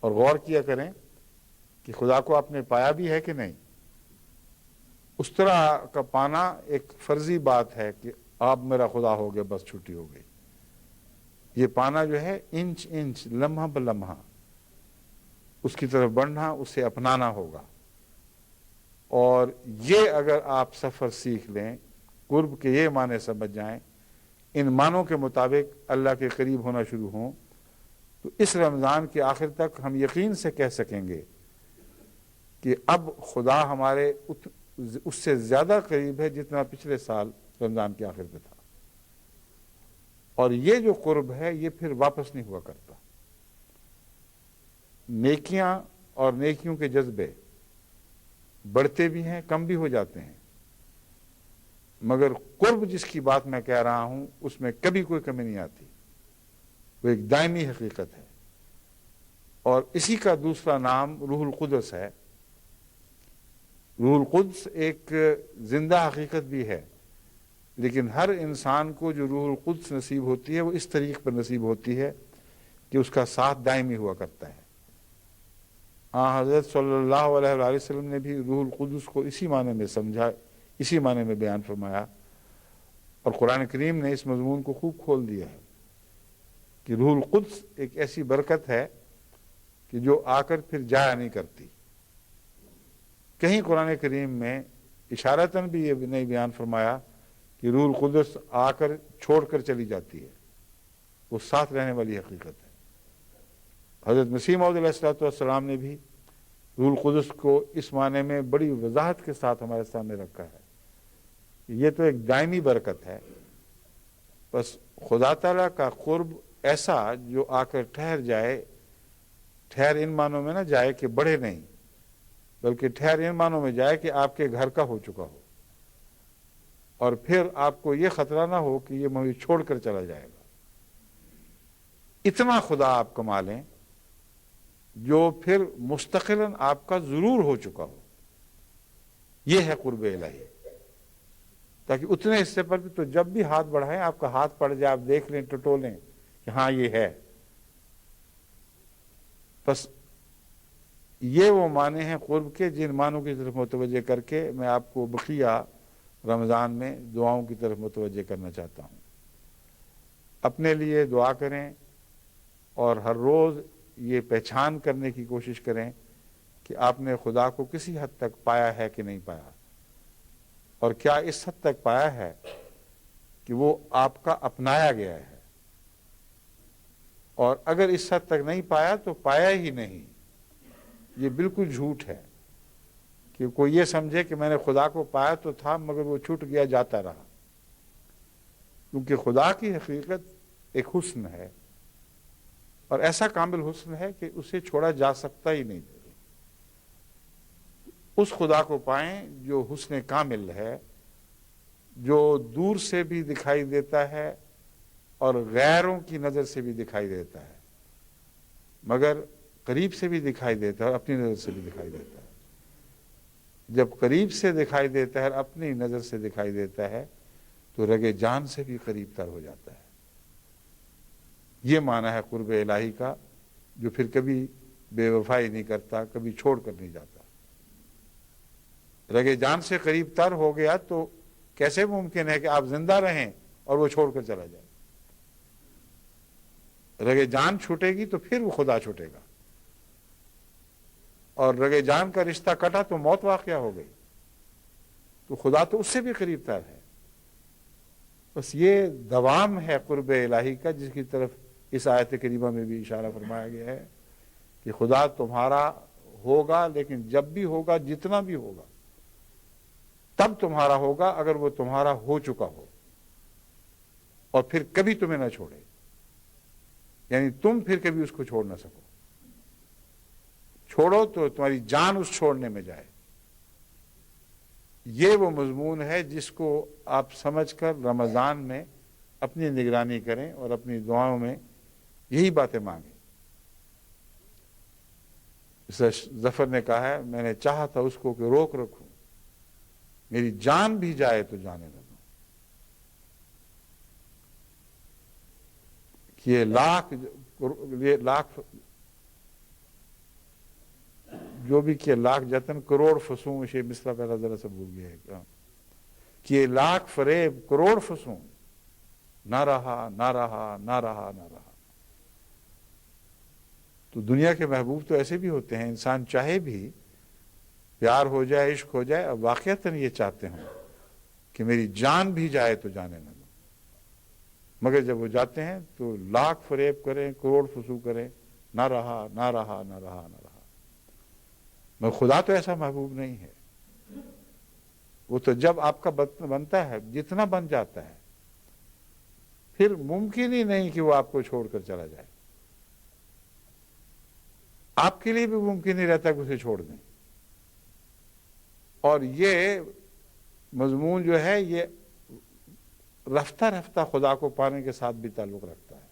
اور غور کیا کریں کہ خدا کو آپ نے پایا بھی ہے کہ نہیں۔ اس طرح کا پانا ایک فرضی بات ہے کہ آپ میرا خدا ہو گئے، بس چھٹی ہو گئی۔ یہ پانا جو ہے انچ انچ، لمحہ بلمحہ اس کی طرف بڑھنا، اسے اپنانا ہوگا۔ اور یہ اگر آپ سفر سیکھ لیں، قرب کے یہ معنی سمجھ جائیں، ان معنوں کے مطابق اللہ کے قریب ہونا شروع ہوں، تو اس رمضان کے آخر تک ہم یقین سے کہہ سکیں گے کہ اب خدا ہمارے اس سے زیادہ قریب ہے جتنا پچھلے سال رمضان کے آخر پہ تھا، اور یہ جو قرب ہے یہ پھر واپس نہیں ہوا کرتا۔ نیکیاں اور نیکیوں کے جذبے بڑھتے بھی ہیں، کم بھی ہو جاتے ہیں، مگر قرب جس کی بات میں کہہ رہا ہوں اس میں کبھی کوئی کمی نہیں آتی، وہ ایک دائمی حقیقت ہے، اور اسی کا دوسرا نام روح القدس ہے۔ روح القدس ایک زندہ حقیقت بھی ہے، لیکن ہر انسان کو جو روح القدس نصیب ہوتی ہے وہ اس طریق پر نصیب ہوتی ہے کہ اس کا ساتھ دائمی ہوا کرتا ہے۔ حضرت صلی اللہ علیہ وآلہ وسلم نے بھی روح القدس کو اسی معنی میں سمجھا، اسی معنی میں بیان فرمایا، اور قرآن کریم نے اس مضمون کو خوب کھول دیا ہے کہ روح القدس ایک ایسی برکت ہے کہ جو آ کر پھر جایا نہیں کرتی۔ کہیں قرآن کریم میں اشارتاً بھی یہ نہیں بیان فرمایا کہ روح القدس آ کر چھوڑ کر چلی جاتی ہے، وہ ساتھ رہنے والی حقیقت ہے۔ حضرت مسیح موعود علیہ السلام نے بھی روح القدس کو اس معنی میں بڑی وضاحت کے ساتھ ہمارے سامنے رکھا ہے، یہ تو ایک دائمی برکت ہے، بس خدا تعالیٰ کا قرب ایسا جو آ کر ٹھہر جائے، ٹھہر ان معنوں میں نہ جائے کہ بڑھے نہیں، بلکہ ٹھہر ان معنوں میں جائے کہ آپ کے گھر کا ہو چکا ہو، اور پھر آپ کو یہ خطرہ نہ ہو کہ یہ مجھے چھوڑ کر چلا جائے گا۔ اتنا خدا آپ کما لیں جو پھر مستقلاً آپ کا ضرور ہو چکا ہو، یہ ہے قرب الہی۔ تاکہ اتنے حصے پر بھی تو جب بھی ہاتھ بڑھائیں آپ کا ہاتھ پڑ جائے، آپ دیکھ لیں، ٹٹولیں کہ ہاں یہ ہے۔ بس یہ وہ معنی ہیں قرب کے جن معنوں کی طرف متوجہ کر کے میں آپ کو بقیہ رمضان میں دعاؤں کی طرف متوجہ کرنا چاہتا ہوں۔ اپنے لیے دعا کریں اور ہر روز یہ پہچان کرنے کی کوشش کریں کہ آپ نے خدا کو کسی حد تک پایا ہے کہ نہیں پایا، اور کیا اس حد تک پایا ہے کہ وہ آپ کا اپنایا گیا ہے، اور اگر اس حد تک نہیں پایا تو پایا ہی نہیں۔ یہ بالکل جھوٹ ہے کہ کوئی یہ سمجھے کہ میں نے خدا کو پایا تو تھا مگر وہ چھوٹ گیا، جاتا رہا، کیونکہ خدا کی حقیقت ایک حسن ہے، اور ایسا کامل حسن ہے کہ اسے چھوڑا جا سکتا ہی نہیں۔ اس خدا کو پائیں جو حسن کامل ہے، جو دور سے بھی دکھائی دیتا ہے اور غیروں کی نظر سے بھی دکھائی دیتا ہے، مگر قریب سے بھی دکھائی دیتا ہے اور اپنی نظر سے بھی دکھائی دیتا ہے۔ جب قریب سے دکھائی دیتا ہے اور اپنی نظر سے دکھائی دیتا ہے تو رگ جان سے بھی قریب تر ہو جاتا ہے۔ یہ معنی ہے قرب الہی کا، جو پھر کبھی بے وفائی نہیں کرتا، کبھی چھوڑ کر نہیں جاتا۔ رگ جان سے قریب تر ہو گیا تو کیسے ممکن ہے کہ آپ زندہ رہیں اور وہ چھوڑ کر چلا جائے؟ رگ جان چھوٹے گی تو پھر وہ خدا چھوٹے گا، اور رگ جان کا رشتہ کٹا تو موت واقعہ ہو گئی، تو خدا تو اس سے بھی قریب تر ہے۔ بس یہ دوام ہے قرب الہی کا، جس کی طرف اس آیت کریمہ میں بھی اشارہ فرمایا گیا ہے کہ خدا تمہارا ہوگا، لیکن جب بھی ہوگا، جتنا بھی ہوگا، تب تمہارا ہوگا اگر وہ تمہارا ہو چکا ہو، اور پھر کبھی تمہیں نہ چھوڑے، یعنی تم پھر کبھی اس کو چھوڑ نہ سکو۔ چھوڑو تو تمہاری جان اس چھوڑنے میں جائے۔ یہ وہ مضمون ہے جس کو آپ سمجھ کر رمضان میں اپنی نگرانی کریں اور اپنی دعاؤں میں یہی باتیں مانگیں۔ ظفر نے کہا ہے، میں نے چاہا تھا اس کو کہ روک رکھوں، میری جان بھی جائے تو جانے نہ دوں۔ کہ یہ لاکھ جو بھی کہ لاکھ جتن کروڑ فسوں، یہ مصرع پہلا ذرا سا بھول گیا ہے، کہ یہ لاکھ فریب کروڑ فسوں، نہ رہا نہ رہا نہ رہا نہ رہا۔ تو دنیا کے محبوب تو ایسے بھی ہوتے ہیں، انسان چاہے بھی پیار ہو جائے، عشق ہو جائے، اب واقعتاً یہ چاہتے ہیں کہ میری جان بھی جائے تو جانے نہ دو، مگر جب وہ جاتے ہیں تو لاکھ فریب کریں، کروڑ فسوں کریں، نہ رہا نہ رہا نہ رہا نہ رہا۔ مگر خدا تو ایسا محبوب نہیں ہے، وہ تو جب آپ کا بنتا ہے، جتنا بن جاتا ہے، پھر ممکن ہی نہیں کہ وہ آپ کو چھوڑ کر چلا جائے۔ آپ کے لیے بھی ممکن نہیں رہتا کہ اسے چھوڑ دیں۔ اور یہ مضمون جو ہے یہ رفتہ رفتہ خدا کو پانے کے ساتھ بھی تعلق رکھتا ہے۔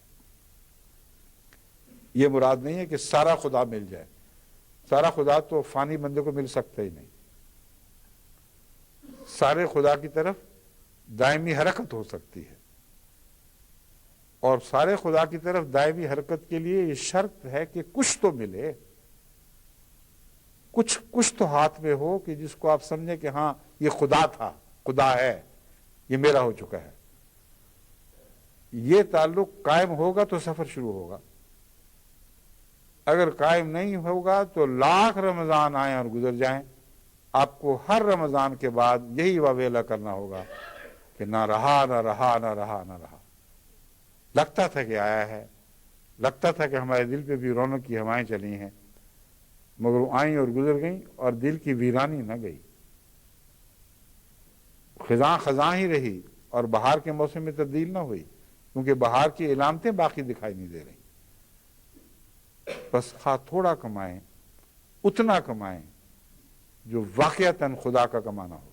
یہ مراد نہیں ہے کہ سارا خدا مل جائے، سارا خدا تو فانی بندے کو مل سکتا ہی نہیں۔ سارے خدا کی طرف دائمی حرکت ہو سکتی ہے، اور سارے خدا کی طرف دائمی حرکت کے لیے یہ شرط ہے کہ کچھ تو ملے، کچھ تو ہاتھ میں ہو کہ جس کو آپ سمجھیں کہ ہاں یہ خدا تھا، خدا ہے، یہ میرا ہو چکا ہے۔ یہ تعلق قائم ہوگا تو سفر شروع ہوگا، اگر قائم نہیں ہوگا تو لاکھ رمضان آئیں اور گزر جائیں، آپ کو ہر رمضان کے بعد یہی واویلا کرنا ہوگا کہ نہ رہا نہ رہا نہ رہا نہ رہا۔ لگتا تھا کہ آیا ہے، لگتا تھا کہ ہمارے دل پہ بھی رونق کی ہوائیں چلی ہیں، مگر وہ آئیں اور گزر گئیں اور دل کی ویرانی نہ گئی، خزاں خزاں ہی رہی اور بہار کے موسم میں تبدیل نہ ہوئی، کیونکہ بہار کی علامتیں باقی دکھائی نہیں دے رہی۔ بس خواہ تھوڑا کمائیں، اتنا کمائیں جو واقعتاً خدا کا کمانا ہو،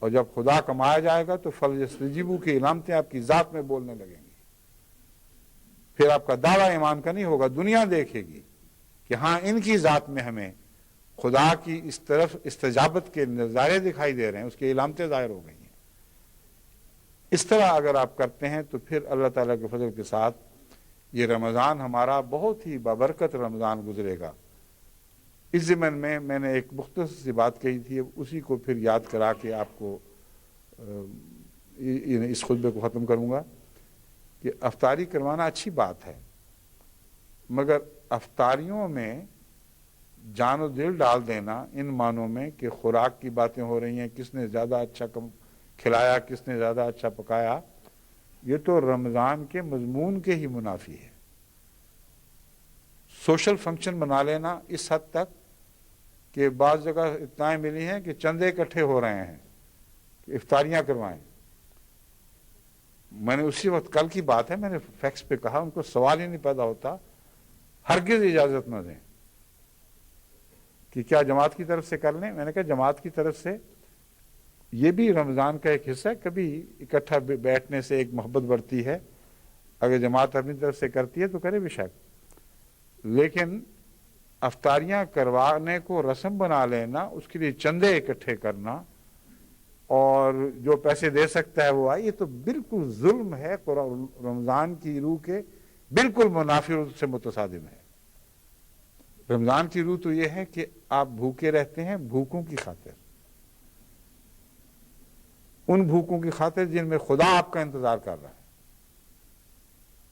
اور جب خدا کمایا جائے گا تو فلیستجیبوا کی علامتیں آپ کی ذات میں بولنے لگیں گی۔ پھر آپ کا دعویٰ ایمان کا نہیں ہوگا، دنیا دیکھے گی کہ ہاں ان کی ذات میں ہمیں خدا کی اس طرف استجابت کے نظارے دکھائی دے رہے ہیں، اس کی علامتیں ظاہر ہو گئی ہیں۔ اس طرح اگر آپ کرتے ہیں تو پھر اللہ تعالیٰ کے فضل کے ساتھ یہ رمضان ہمارا بہت ہی بابرکت رمضان گزرے گا۔ اس ضمن میں میں نے ایک مختصر سی بات کہی تھی، اسی کو پھر یاد کرا کے آپ کو اس خطبے کو ختم کروں گا کہ افطاری کروانا اچھی بات ہے، مگر افطاریوں میں جان و دل ڈال دینا ان معنوں میں کہ خوراک کی باتیں ہو رہی ہیں، کس نے زیادہ اچھا کھلایا، کس نے زیادہ اچھا پکایا، یہ تو رمضان کے مضمون کے ہی منافی ہے۔ سوشل فنکشن بنا لینا اس حد تک کہ بعض جگہ اطلاعیں ملی ہیں کہ چندے اکٹھے ہو رہے ہیں کہ افطاریاں کروائیں۔ میں نے اسی وقت، کل کی بات ہے، میں نے فیکس پہ کہا، ان کو سوال ہی نہیں پیدا ہوتا، ہرگز اجازت نہ دیں کہ کیا جماعت کی طرف سے کر لیں۔ میں نے کہا جماعت کی طرف سے یہ بھی رمضان کا ایک حصہ ہے، کبھی اکٹھا بیٹھنے سے ایک محبت بڑھتی ہے، اگر جماعت اپنی طرف سے کرتی ہے تو کرے بے شک، لیکن افطاریاں کروانے کو رسم بنا لینا، اس کے لیے چندے اکٹھے کرنا اور جو پیسے دے سکتا ہے وہ آئے، یہ تو بالکل ظلم ہے، رمضان کی روح کے بالکل منافی روح سے متصادم ہے۔ رمضان کی روح تو یہ ہے کہ آپ بھوکے رہتے ہیں بھوکوں کی خاطر، ان بھوکوں کی خاطر جن میں خدا آپ کا انتظار کر رہا ہے،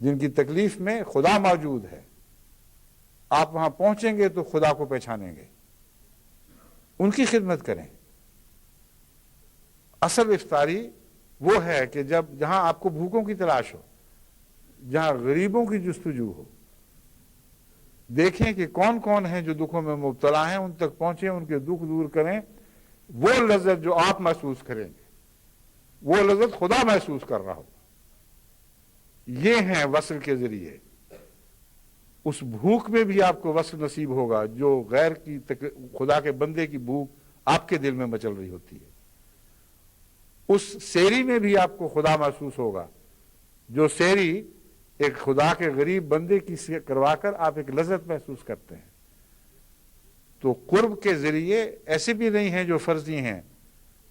جن کی تکلیف میں خدا موجود ہے۔ آپ وہاں پہنچیں گے تو خدا کو پہچانیں گے، ان کی خدمت کریں۔ اصل افطاری وہ ہے کہ جہاں آپ کو بھوکوں کی تلاش ہو، جہاں غریبوں کی جستجو ہو، دیکھیں کہ کون کون ہیں جو دکھوں میں مبتلا ہیں، ان تک پہنچیں، ان کے دکھ دور کریں۔ وہ لذت جو آپ محسوس کریں گے، وہ لذت خدا محسوس کر رہا ہوگا۔ یہ ہیں وصل کے ذریعے۔ اس بھوک میں بھی آپ کو وصل نصیب ہوگا جو غیر کی خدا کے بندے کی بھوک آپ کے دل میں مچل رہی ہوتی ہے۔ اس سیری میں بھی آپ کو خدا محسوس ہوگا، جو سیری ایک خدا کے غریب بندے کی کروا کر آپ ایک لذت محسوس کرتے ہیں۔ تو قرب کے ذریعے ایسے بھی نہیں ہیں جو فرضی ہیں،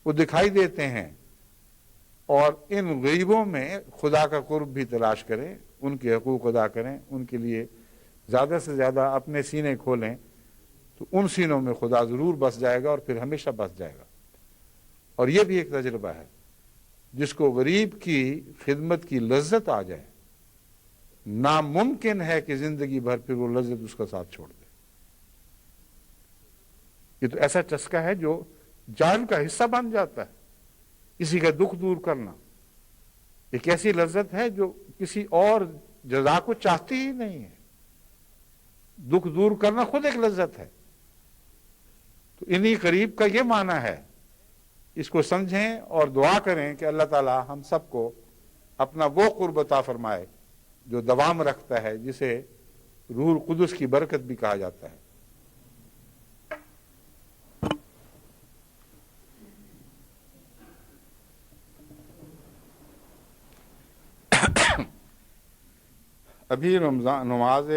وہ دکھائی دیتے ہیں، اور ان غریبوں میں خدا کا قرب بھی تلاش کریں، ان کے حقوق ادا کریں، ان کے لیے زیادہ سے زیادہ اپنے سینے کھولیں، تو ان سینوں میں خدا ضرور بس جائے گا اور پھر ہمیشہ بس جائے گا۔ اور یہ بھی ایک تجربہ ہے، جس کو غریب کی خدمت کی لذت آ جائے، ناممکن ہے کہ زندگی بھر پھر وہ لذت اس کا ساتھ چھوڑ دے۔ یہ تو ایسا چسکا ہے جو جان کا حصہ بن جاتا ہے، کسی کا دکھ دور کرنا ایک ایسی لذت ہے جو کسی اور جزا کو چاہتی ہی نہیں ہے۔ دکھ دور کرنا خود ایک لذت ہے۔ تو انہی قریب کا یہ معنی ہے، اس کو سمجھیں اور دعا کریں کہ اللہ تعالی ہم سب کو اپنا وہ قرب عطا فرمائے جو دوام رکھتا ہے، جسے روح القدس کی برکت بھی کہا جاتا ہے۔ ابھی نماز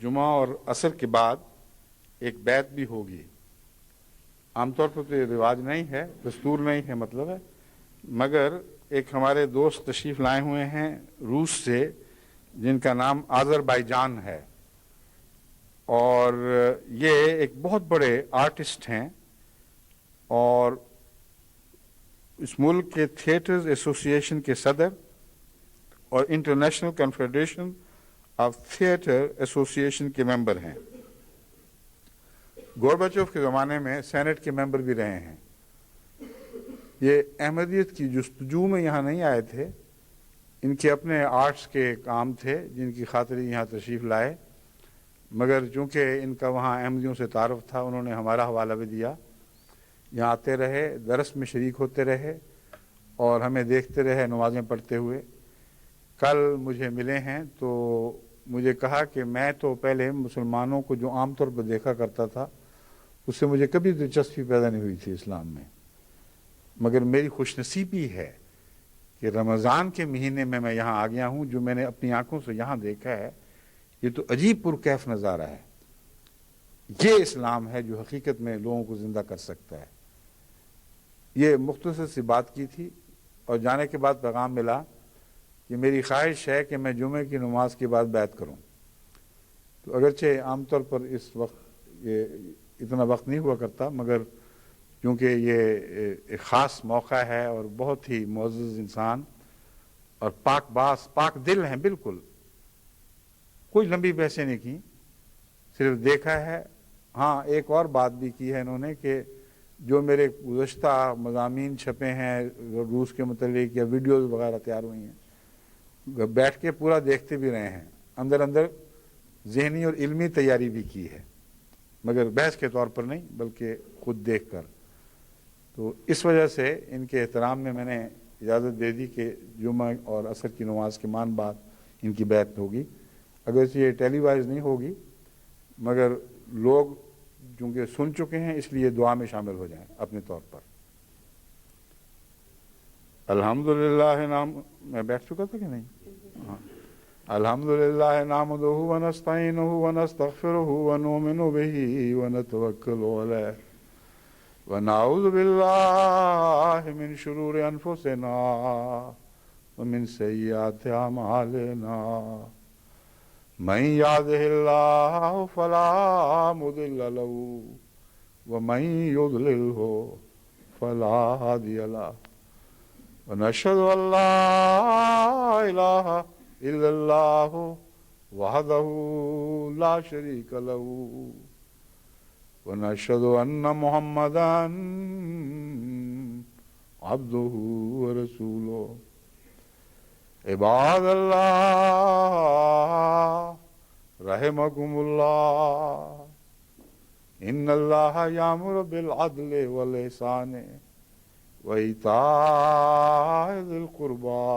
جمعہ اور عصر کے بعد ایک بیعت بھی ہوگی۔ عام طور پر تو یہ رواج نہیں ہے، دستور نہیں ہے مطلب ہے، مگر ایک ہمارے دوست تشریف لائے ہوئے ہیں روس سے، جن کا نام آذربائیجان ہے، اور یہ ایک بہت بڑے آرٹسٹ ہیں، اور اس ملک کے تھیٹرز ایسوسی ایشن کے صدر اور انٹرنیشنل کنفیڈریشن آف تھیٹر ایسوسی ایشن کے ممبر ہیں۔ گورباچوف کے زمانے میں سینٹ کے ممبر بھی رہے ہیں۔ یہ احمدیت کی جستجو میں یہاں نہیں آئے تھے، ان کے اپنے آرٹس کے کام تھے جن کی خاطر یہاں تشریف لائے، مگر چونکہ ان کا وہاں احمدیوں سے تعارف تھا انہوں نے ہمارا حوالہ بھی دیا، یہاں آتے رہے، درس میں شریک ہوتے رہے اور ہمیں دیکھتے رہے نمازیں پڑھتے ہوئے۔ کل مجھے ملے ہیں تو مجھے کہا کہ میں تو پہلے مسلمانوں کو جو عام طور پر دیکھا کرتا تھا اس سے مجھے کبھی دلچسپی پیدا نہیں ہوئی تھی اسلام میں، مگر میری خوش نصیبی ہے کہ رمضان کے مہینے میں یہاں آ گیا ہوں۔ جو میں نے اپنی آنکھوں سے یہاں دیکھا ہے یہ تو عجیب پرکیف نظارہ ہے۔ یہ اسلام ہے جو حقیقت میں لوگوں کو زندہ کر سکتا ہے۔ یہ مختصر سی بات کی تھی، اور جانے کے بعد پیغام ملا کہ میری خواہش ہے کہ میں جمعے کی نماز کے بعد بیعت کروں۔ تو اگرچہ عام طور پر اس وقت یہ اتنا وقت نہیں ہوا کرتا، مگر کیونکہ یہ ایک خاص موقع ہے اور بہت ہی معزز انسان اور پاک باز پاک دل ہیں، بالکل کوئی لمبی بحثیں نہیں کی، صرف دیکھا ہے۔ ہاں ایک اور بات بھی کی ہے انہوں نے کہ جو میرے گزشتہ مضامین چھپے ہیں روس کے متعلق یا ویڈیوز وغیرہ تیار ہوئی ہیں، بیٹھ کے پورا دیکھتے بھی رہے ہیں، اندر اندر ذہنی اور علمی تیاری بھی کی ہے، مگر بحث کے طور پر نہیں بلکہ خود دیکھ کر۔ تو اس وجہ سے ان کے احترام میں نے اجازت دے دی کہ جمعہ اور عصر کی نماز کے بعد ان کی بیعت ہوگی، اگرچہ یہ ٹیلی وائز نہیں ہوگی، مگر لوگ چونکہ سن چکے ہیں اس لیے دعا میں شامل ہو جائیں اپنے طور پر۔ الحمدللہ نام میں بیٹھ چکا تھا کہ نہیں؟ ہاں۔ الحمدللہ نحمدہ ونستعینہ ونستغفرہ ونؤمن بہ ونتوکل علیہ ونعوذ باللہ من شرور انفسنا ومن سیئات اعمالنا من یہدہ اللہ فلا مضل له ومن یضللہ فلا ہادی لہ ونشہد ان لا الہ الا اللہ وحدہ لا شریک لہ ونشہد ان محمدا عبدہ ورسولہ۔ عباد اللہ رحمکم اللہ، ان اللہ یامر بالعدل والاحسان وایتاء ذی القربى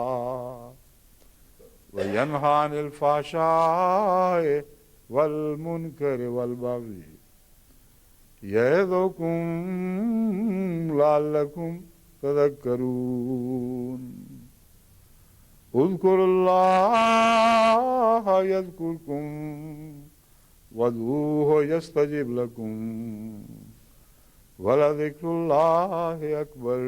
وینہی عن الفحشاء والمنکر والبغی یعظکم لعلکم تذکرون۔ اذکروا اللہ یذکرکم وادعوہ یستجب لکم ولذکر اللہ اکبر۔